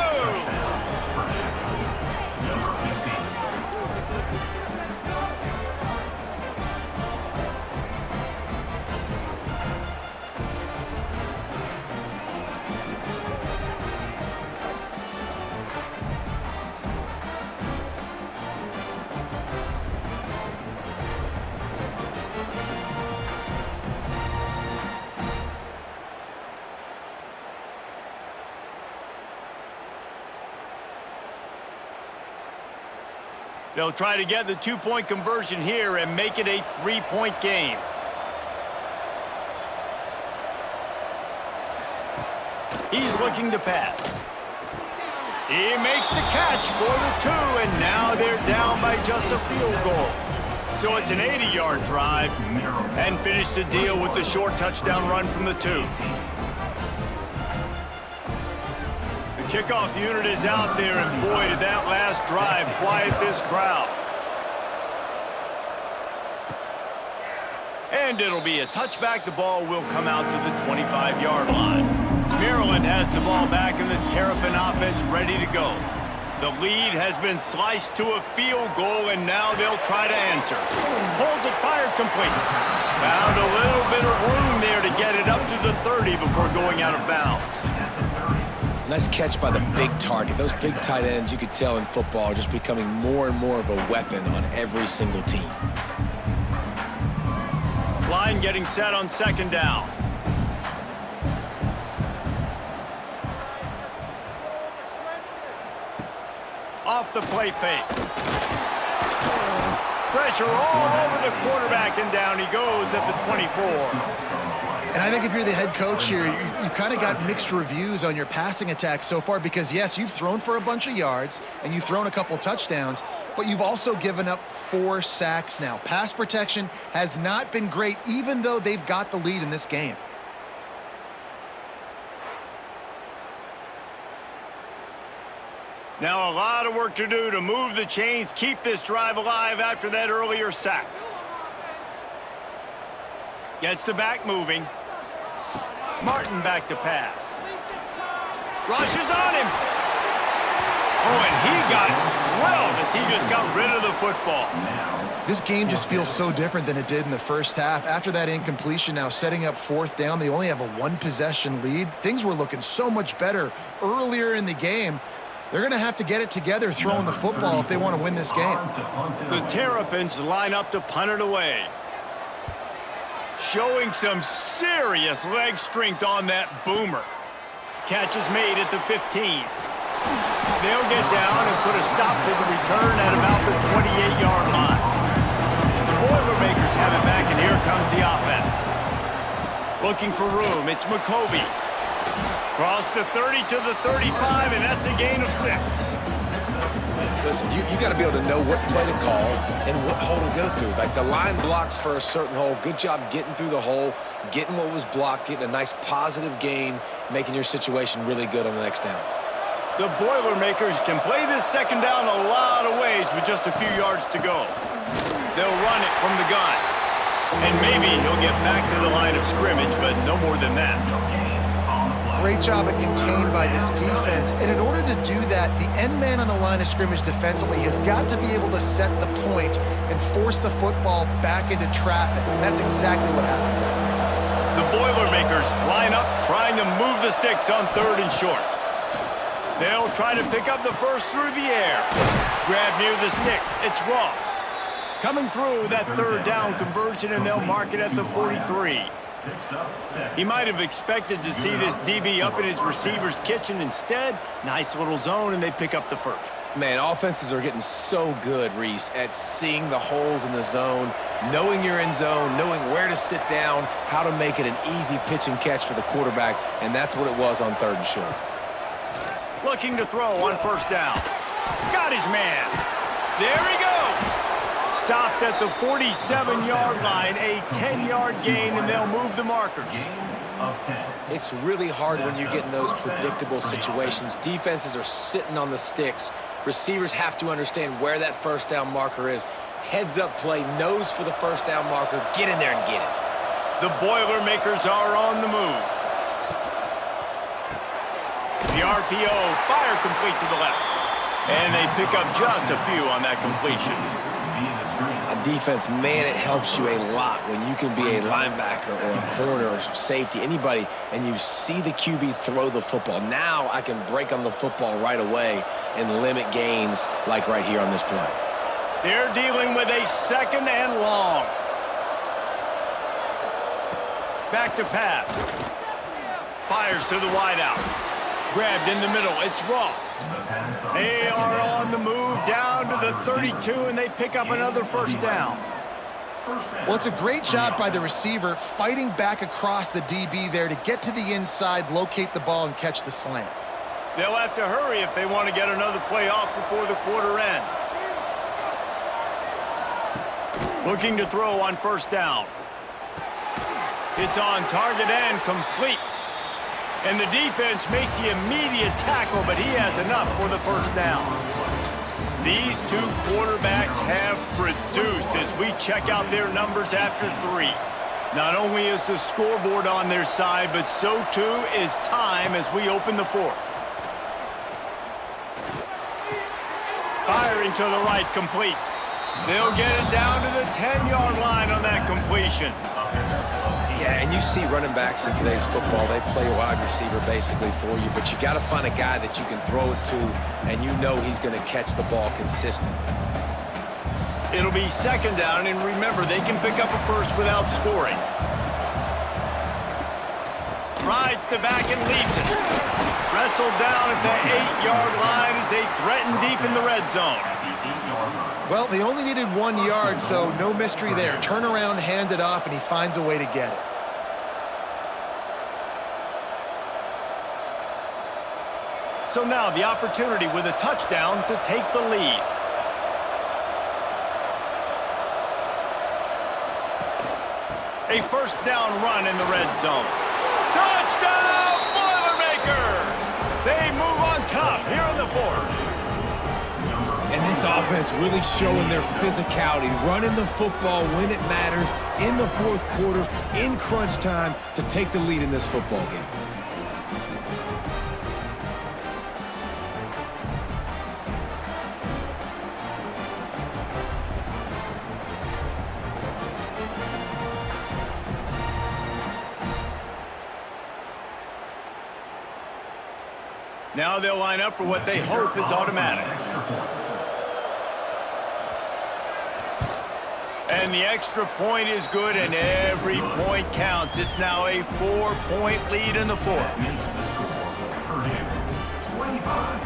They'll try to get the 2-point conversion here and make it a 3-point game. He's looking to pass. He makes the catch for the 2, and now they're down by just a field goal. So it's an 80-yard drive, and finish the deal with the short touchdown run from the 2. Kickoff unit is out there, and boy, did that last drive quiet this crowd. And it'll be a touchback. The ball will come out to the 25-yard line. Maryland has the ball back and the Terrapin offense ready to go. The lead has been sliced to a field goal, and now they'll try to answer. Pulls it, fired, complete. Found a little bit of room there to get it up to the 30 before going out of bounds. Nice catch by the big target. Those big tight ends, you could tell in football, are just becoming more and more of a weapon on every single team. Line getting set on second down. Off the play fake. Pressure all over the quarterback, and down he goes at the 24. And I think if you're the head coach here, you've kind of got mixed reviews on your passing attack so far because, yes, you've thrown for a bunch of yards and you've thrown a couple touchdowns, but you've also given up 4 sacks now. Pass protection has not been great, even though they've got the lead in this game. Now a lot of work to do to move the chains, keep this drive alive after that earlier sack. Gets the back moving. Martin back to pass. Rushes on him. Oh, and he got drilled as he just got rid of the football. This game just feels so different than it did in the first half. After that incompletion, now setting up 4th down, they only have a 1-possession lead. Things were looking so much better earlier in the game. They're going to have to get it together throwing the football if they want to win this game. The Terrapins line up to punt it away. Showing some serious leg strength on that boomer. Catch is made at the 15. They'll get down and put a stop to the return at about the 28-yard line. The Boilermakers have it back, and here comes the offense. Looking for room, it's McCoby. Cross the 30 to the 35, and that's a gain of 6. Listen, you got to be able to know what play to call and what hole to go through. Like the line blocks for a certain hole. Good job getting through the hole, getting what was blocked, getting a nice positive gain, making your situation really good on the next down. The Boilermakers can play this second down a lot of ways with just a few yards to go. They'll run it from the gun. And maybe he'll get back to the line of scrimmage, but no more than that. Great job at contained by this defense. And in order to do that, the end man on the line of scrimmage defensively has got to be able to set the point and force the football back into traffic. And that's exactly what happened. The Boilermakers line up, trying to move the sticks on 3rd and short. They'll try to pick up the first through the air. Grab near the sticks. It's Ross. Coming through that 3rd down conversion, and they'll mark it at the 43. He might have expected to see this DB up in his receiver's kitchen. Instead, nice little zone, and they pick up the first. Man, offenses are getting so good, Reese, at seeing the holes in the zone, knowing you're in zone, knowing where to sit down, how to make it an easy pitch and catch for the quarterback, and that's what it was on 3rd and short. Looking to throw on 1st down. Got his man. There he goes. Stopped at the 47-yard line, a 10-yard gain, and they'll move the markers. It's really hard when you get in those predictable situations. Defenses are sitting on the sticks. Receivers have to understand where that 1st down marker is. Heads up play, nose for the 1st down marker. Get in there and get it. The Boilermakers are on the move. The RPO, fire complete to the left. And they pick up just a few on that completion. On defense, man, it helps you a lot when you can be a linebacker or a corner or safety, anybody, and you see the QB throw the football. Now I can break on the football right away and limit gains like right here on this play. They're dealing with a 2nd and long. Back to pass. Fires to the wideout. Grabbed in the middle, it's Ross. They are on the move down to the 32, and they pick up another 1st down. Well, it's a great job by the receiver fighting back across the DB there to get to the inside, locate the ball, and catch the slant. They'll have to hurry if they want to get another play off before the quarter ends. Looking to throw on 1st down. It's on target and complete. And the defense makes the immediate tackle, but he has enough for the 1st down. These two quarterbacks have produced as we check out their numbers after 3. Not only is the scoreboard on their side, but so too is time as we open the fourth. Firing to the right, complete. They'll get it down to the 10-yard line on that completion. Yeah, and you see running backs in today's football, they play wide receiver basically for you, but you got to find a guy that you can throw it to, and you know he's going to catch the ball consistently. It'll be second down, and remember, they can pick up a first without scoring. Rides to back and leaves it. Wrestled down at the 8-yard line as they threaten deep in the red zone. Well, they only needed 1 yard, so no mystery there. Turn around, hand it off, and he finds a way to get it. So now the opportunity with a touchdown to take the lead. A first down run in the red zone. Touchdown, Boilermakers! They move on top here in the fourth. And this offense really showing their physicality, running the football when it matters, in the fourth quarter, in crunch time, to take the lead in this football game. Now they'll line up for what they hope is automatic. And the extra point is good, and every point counts. It's now a 4-point lead in the fourth. Purdue, 25.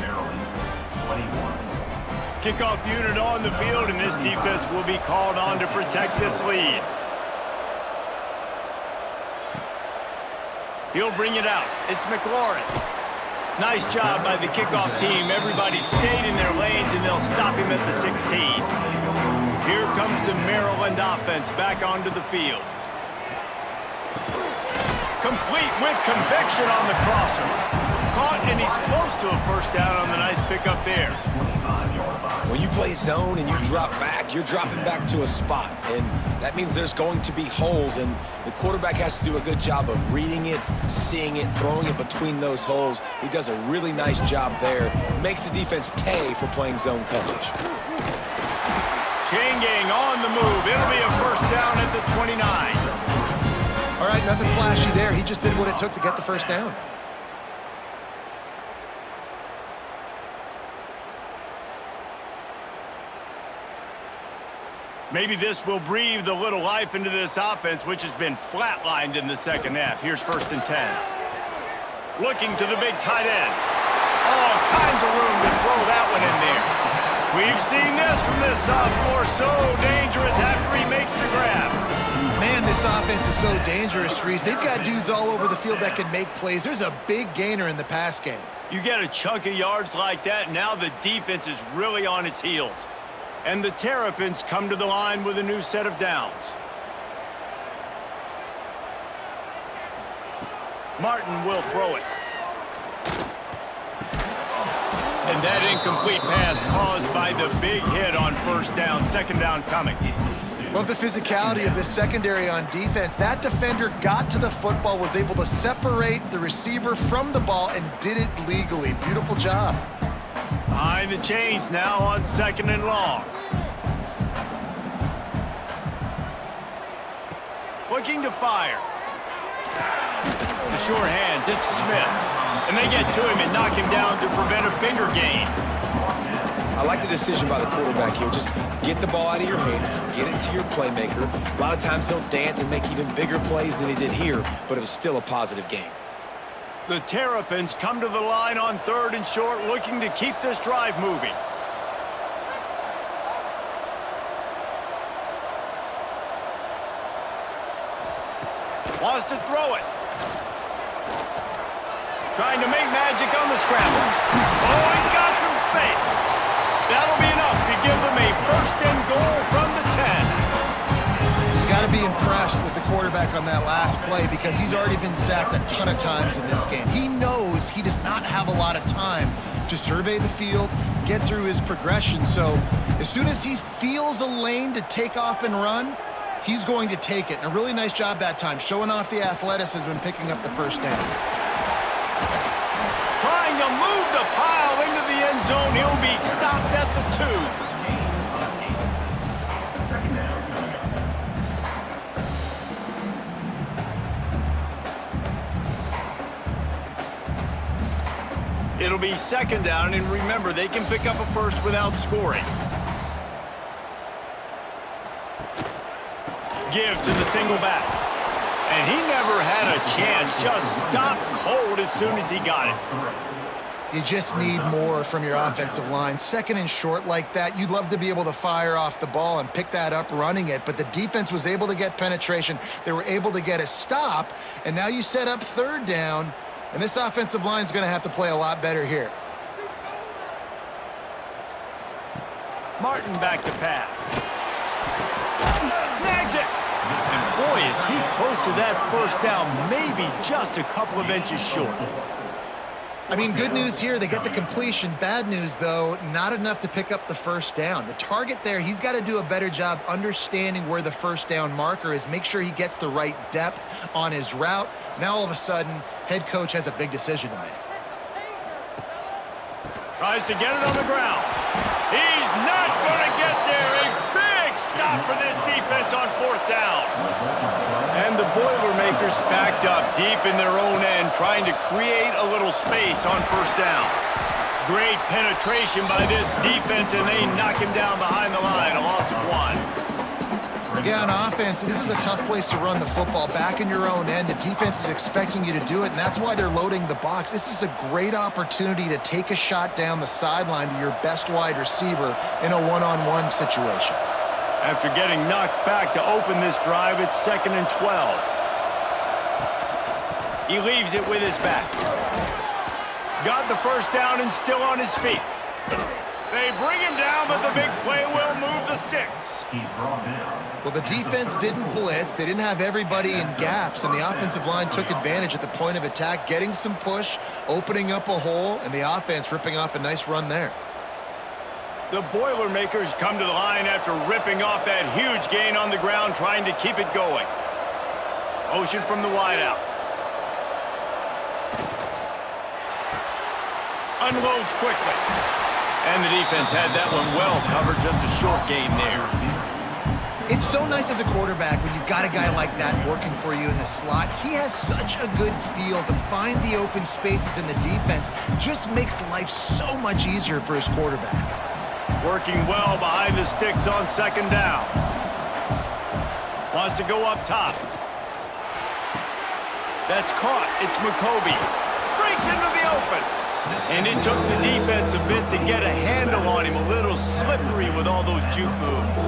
Maryland, 21. Kickoff unit on the field, and this defense will be called on to protect this lead. He'll bring it out. It's McLaurin. Nice job by the kickoff team. Everybody stayed in their lanes, and they'll stop him at the 16. Here comes the Maryland offense back onto the field. Complete with conviction on the crosser. Caught, and he's close to a first down on the nice pickup there. When you play zone and you drop back, you're dropping back to a spot, and that means there's going to be holes, and the quarterback has to do a good job of reading it, seeing it, throwing it between those holes. He does a really nice job there. Makes the defense pay for playing zone coverage. Chain gang on the move. It'll be a first down at the 29. All right, nothing flashy there. He just did what it took to get the first down. Maybe this will breathe a little life into this offense, which has been flatlined in the second half. Here's first and 10. Looking to the big tight end. All kinds of room to throw that one in there. We've seen this from this sophomore. So dangerous after he makes the grab. Man, this offense is so dangerous, Reese. They've got dudes all over the field that can make plays. There's a big gainer in the pass game. You get a chunk of yards like that, now the defense is really on its heels. And the Terrapins come to the line with a new set of downs. Martin will throw it. And that incomplete pass caused by the big hit on first down. Second down coming. Love the physicality of this secondary on defense. That defender got to the football, was able to separate the receiver from the ball, and did it legally. Beautiful job. Behind the chains now on second and long. Looking to fire. The short hands, it's Smith. And they get to him and knock him down to prevent a bigger gain. I like the decision by the quarterback here. Just get the ball out of your hands, get it to your playmaker. A lot of times he'll dance and make even bigger plays than he did here, but it was still a positive game. The Terrapins come to the line on third and short, looking to keep this drive moving. Wants to throw it. Trying to make magic on the scramble. Oh, he's got some space. That'll be enough to give them a first and goal from the 10. You got to be impressed with the quarterback on that last play, because he's already been sacked a ton of times in this game. He knows he does not have a lot of time to survey the field, get through his progression. So as soon as he feels a lane to take off and run, he's going to take it. And a really nice job that time, showing off the athleticism and picking up the first down. Trying to move the pile into the end zone. He'll be stopped at the 2. Second down. It'll be second down, and remember, they can pick up a first without scoring. Give to the single back. And he never had a chance. Just stopped cold as soon as he got it. You just need more from your offensive line. Second and short like that, you'd love to be able to fire off the ball and pick that up running it, but the defense was able to get penetration. They were able to get a stop, and now you set up third down, and this offensive line is going to have to play a lot better here. Martin back to pass. Snags it. And boy, is he close to that first down, maybe just a couple of inches short. I mean, good news here, they get the completion. Bad news, though, not enough to pick up the first down. The target there, he's got to do a better job understanding where the first down marker is, make sure he gets the right depth on his route. Now, all of a sudden, head coach has a big decision to make. Tries to get it on the ground. He's not going to get there. A big stop for this defense on fourth down. And the Boilermakers backed up deep in their own end, trying to create a little space on first down. Great penetration by this defense, and they knock him down behind the line. A loss of 1. Yeah, on offense, this is a tough place to run the football. Back in your own end, the defense is expecting you to do it, and that's why they're loading the box. This is a great opportunity to take a shot down the sideline to your best wide receiver in a one-on-one situation. After getting knocked back to open this drive, it's 2nd and 12. He leaves it with his back. Got the first down and still on his feet. They bring him down, but the big play will move the sticks. He's brought down. Well, the defense didn't blitz. They didn't have everybody in gaps, and the offensive line took advantage at the point of attack, getting some push, opening up a hole, and the offense ripping off a nice run there. The Boilermakers come to the line after ripping off that huge gain on the ground, trying to keep it going. Motion from the wideout. Unloads quickly. And the defense had that one well covered, just a short gain there. It's so nice as a quarterback when you've got a guy like that working for you in the slot. He has such a good feel to find the open spaces in the defense. Just makes life so much easier for his quarterback. Working well behind the sticks on second down. Wants to go up top. That's caught. It's McCoby. Breaks into the open. And it took the defense a bit to get a handle on him. A little slippery with all those juke moves.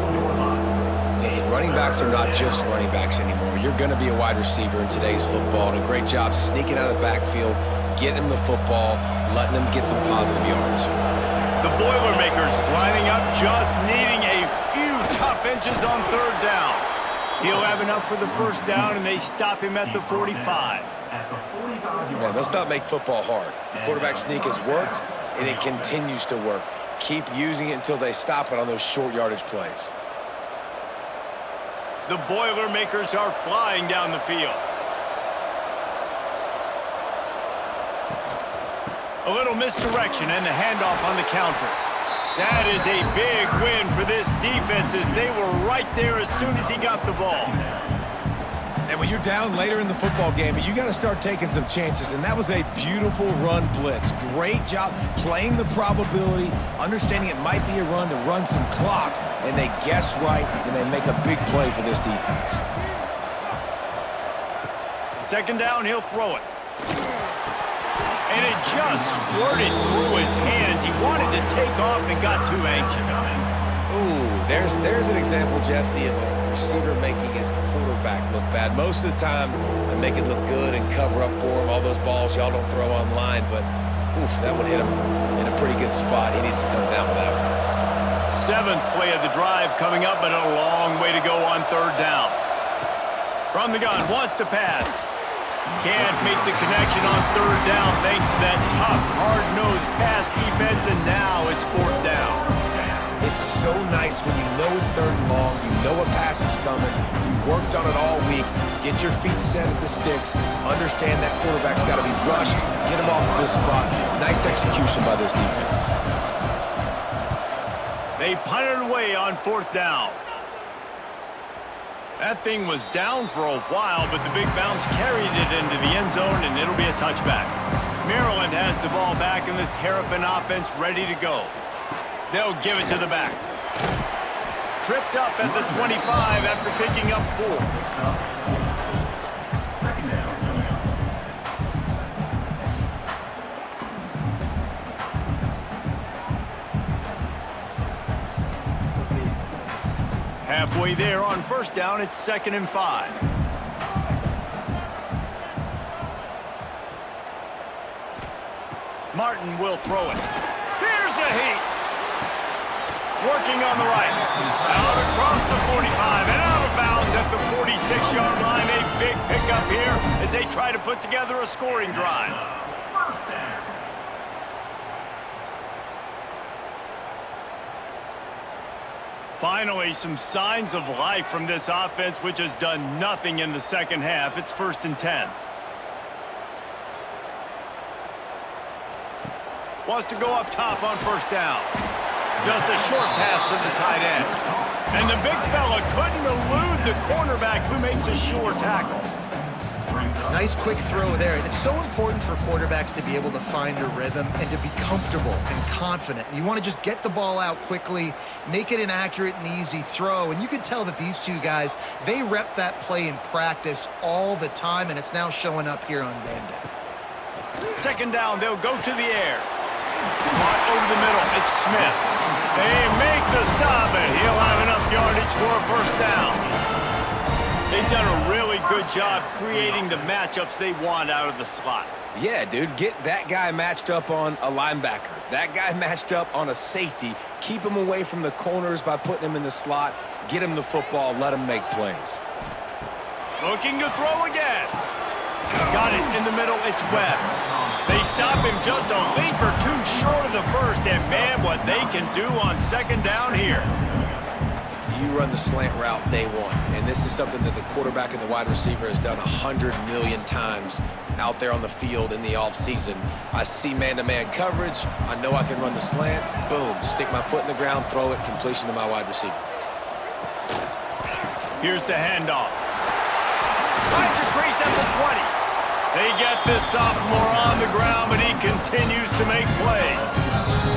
Listen, running backs are not just running backs anymore. You're going to be a wide receiver in today's football. And a great job sneaking out of the backfield, getting him the football, letting him get some positive yards. The Boilermakers lining up, just needing a few tough inches on third down. He'll have enough for the first down, and they stop him at the 45. Man, let's not make football hard. The quarterback sneak has worked, and it continues to work. Keep using it until they stop it on those short yardage plays. The Boilermakers are flying down the field. A little misdirection and the handoff on the counter. That is a big win for this defense, as they were right there as soon as he got the ball. And when you're down later in the football game, you got to start taking some chances, and that was a beautiful run blitz. Great job playing the probability, understanding it might be a run to run some clock, and they guess right, and they make a big play for this defense. Second down, he'll throw it. And it just squirted through his hands. He wanted to take off and got too anxious. Ooh, there's an example, Jesse, of a receiver making his quarterback look bad. Most of the time, they make it look good and cover up for him. All those balls y'all don't throw online, but oof, that one hit him in a pretty good spot. He needs to come down with that one. 7th play of the drive coming up, but a long way to go on third down. From the gun, wants to pass. Can't make the connection on third down thanks to that tough, hard-nosed pass defense, and now it's fourth down. It's It's so nice when you know it's 3rd and long, you know a pass is coming, you worked on it all week, get your feet set at the sticks, understand that quarterback's got to be rushed, get him off of his spot. Nice execution by this defense. They punted away on 4th down. That thing was down for a while, but the big bounce carried it into the end zone, and it'll be a touchback. Maryland has the ball back, and the Terrapin offense ready to go. They'll give it to the back. Tripped up at the 25 after picking up 4. Second down. Halfway there on 1st down, it's 2nd and 5. Martin will throw it. Here's a heat. Working on the right. Out across the 45 and out of bounds at the 46-yard line. A big pickup here as they try to put together a scoring drive. First down. Finally, some signs of life from this offense, which has done nothing in the second half. It's 1st and 10. Wants to go up top on 1st down. Just a short pass to the tight end. And the big fella couldn't elude the cornerback who makes a sure tackle. Nice quick throw there. And it's so important for quarterbacks to be able to find a rhythm and to be comfortable and confident. You want to just get the ball out quickly, make it an accurate and easy throw. And you can tell that these two guys, they rep that play in practice all the time, and it's now showing up here on game day. 2nd down, they'll go to the air. Caught over the middle, it's Smith. They make the stop, and he'll have enough yardage for a 1st down. They've done a really good job creating the matchups they want out of the slot. Yeah, dude, get that guy matched up on a linebacker. That guy matched up on a safety. Keep him away from the corners by putting him in the slot. Get him the football, let him make plays. Looking to throw again. Got it in the middle, it's Webb. They stop him just a leap or 2 short of the 1st, and man, what they can do on 2nd down here. You run the slant route day 1, and this is something that the quarterback and the wide receiver has done 100 million times out there on the field in the offseason. I see man-to-man coverage. I know I can run the slant. Boom, stick my foot in the ground, throw it, completion to my wide receiver. Here's the handoff. Finds a crease at the 20. They get this sophomore on the ground, but he continues to make plays.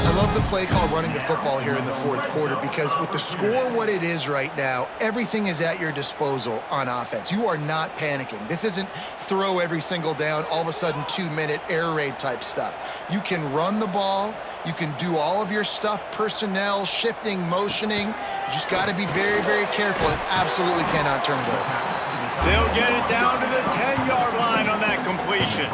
I love the play call running the football here in the 4th quarter, because with the score what it is right now, everything is at your disposal on offense. You are not panicking. This isn't throw every single down, all of a sudden 2-minute air raid type stuff. You can run the ball. You can do all of your stuff, personnel, shifting, motioning. You just got to be very, very careful and absolutely cannot turn it over. They'll get it down to the 10-yard line on that completion.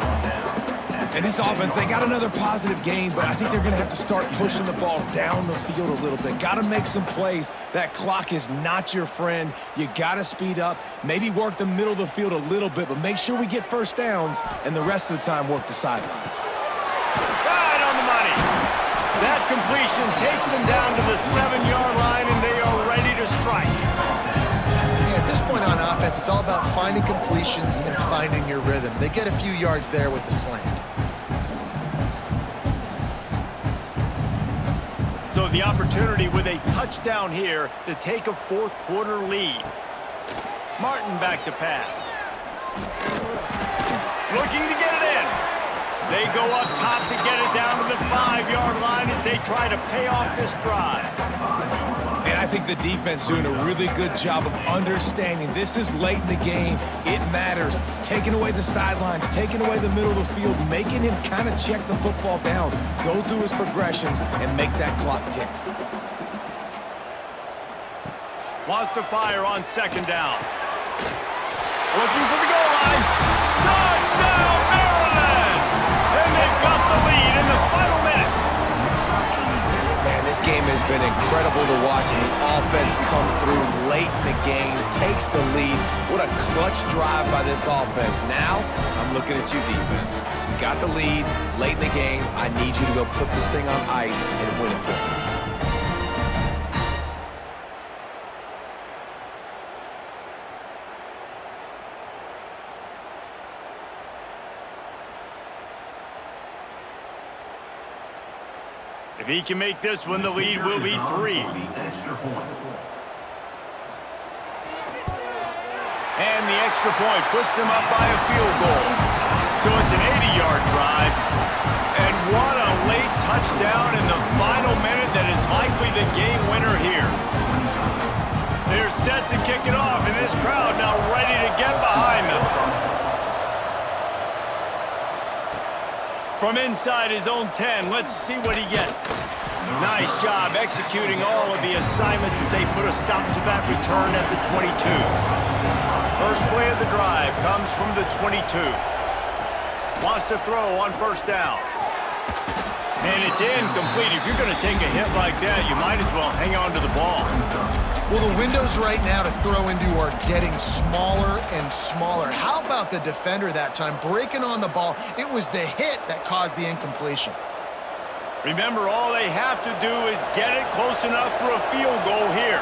And this offense, they got another positive gain, but I think they're going to have to start pushing the ball down the field a little bit. Got to make some plays. That clock is not your friend. You got to speed up, maybe work the middle of the field a little bit, but make sure we get 1st downs, and the rest of the time work the sidelines. Right on the money. That completion takes them down to the 7-yard line, and they are ready to strike. At this point on offense, it's all about finding completions and finding your rhythm. They get a few yards there with the slant. So the opportunity with a touchdown here to take a 4th quarter lead. Martin back to pass. Looking to get it in. They go up top to get it down to the 5-yard line as they try to pay off this drive. And I think the defense doing a really good job of understanding this is late in the game. It matters. Taking away the sidelines, taking away the middle of the field, making him kind of check the football down, go through his progressions, and make that clock tick. Wants to fire on 2nd down. Looking for the goal line. Touchdown, Maryland! And they've got the lead in the final minute. Man, this game has been incredible to watch, and the offense comes through late in the game, takes the lead. What a clutch drive by this offense. Now, I'm looking at you, defense. You got the lead late in the game. I need you to go put this thing on ice and win it for me. If he can make this one, the lead will be 3. And the extra point puts them up by a field goal. So it's an 80-yard drive. And what a late touchdown in the final minute that is likely the game winner here. They're set to kick it off, and this crowd now ready to get behind them. From inside his own 10, let's see what he gets. Nice job executing all of the assignments as they put a stop to that return at the 22. First play of the drive comes from the 22. Wants to throw on first down. And it's incomplete. If you're going to take a hit like that, you might as well hang on to the ball. Well, the windows right now to throw into are getting smaller and smaller. How about the defender that time breaking on the ball? It was the hit that caused the incompletion. Remember, all they have to do is get it close enough for a field goal here.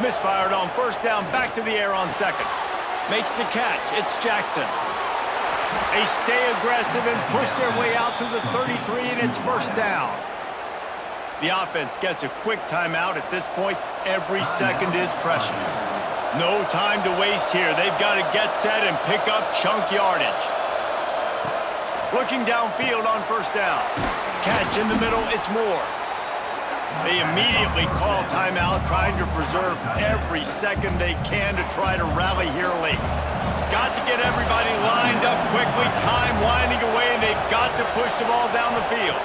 Misfired on first down, back to the air on second. Makes the catch. It's Jackson. They stay aggressive and push their way out to the 33, and it's first down. The offense gets a quick timeout at this point. Every second is precious. No time to waste here. They've got to get set and pick up chunk yardage. Looking downfield on first down. Catch in the middle, it's Moore. They immediately call timeout, trying to preserve every second they can to try to rally here late. Got to get everybody lined up quickly, time winding away, and they've got to push the ball down the field.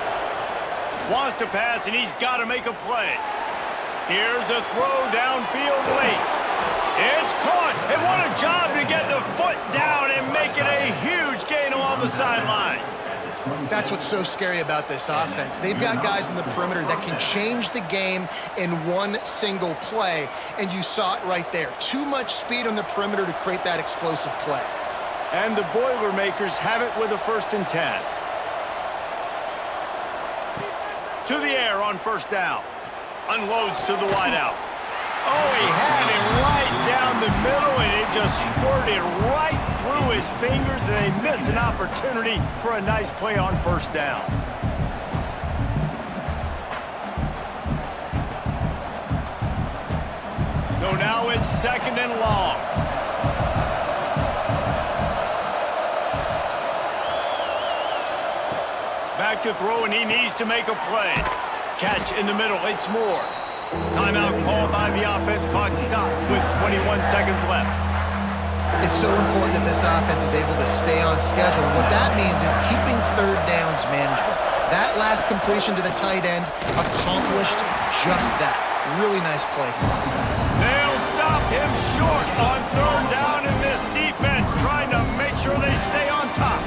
Wants to pass, and he's got to make a play. Here's a throw downfield late. It's caught, and what a job to get the foot down and make it a huge gain along the sideline. That's what's so scary about this offense. They've got guys in the perimeter that can change the game in one single play, and you saw it right there. Too much speed on the perimeter to create that explosive play. And the Boilermakers have it with a 1st and 10. To the air on first down. Unloads to the wideout. Oh, he had it right down the middle, and it just squirted right through his fingers, and they miss an opportunity for a nice play on first down. So now it's 2nd and long. Back to throw, and he needs to make a play. Catch in the middle, it's Moore. Timeout called by the offense, clock stopped with 21 seconds left. It's so important that this offense is able to stay on schedule. What that means is keeping third downs manageable. That last completion to the tight end accomplished just that. Really nice play. They'll stop him short on 3rd down, and this defense trying to make sure they stay on top.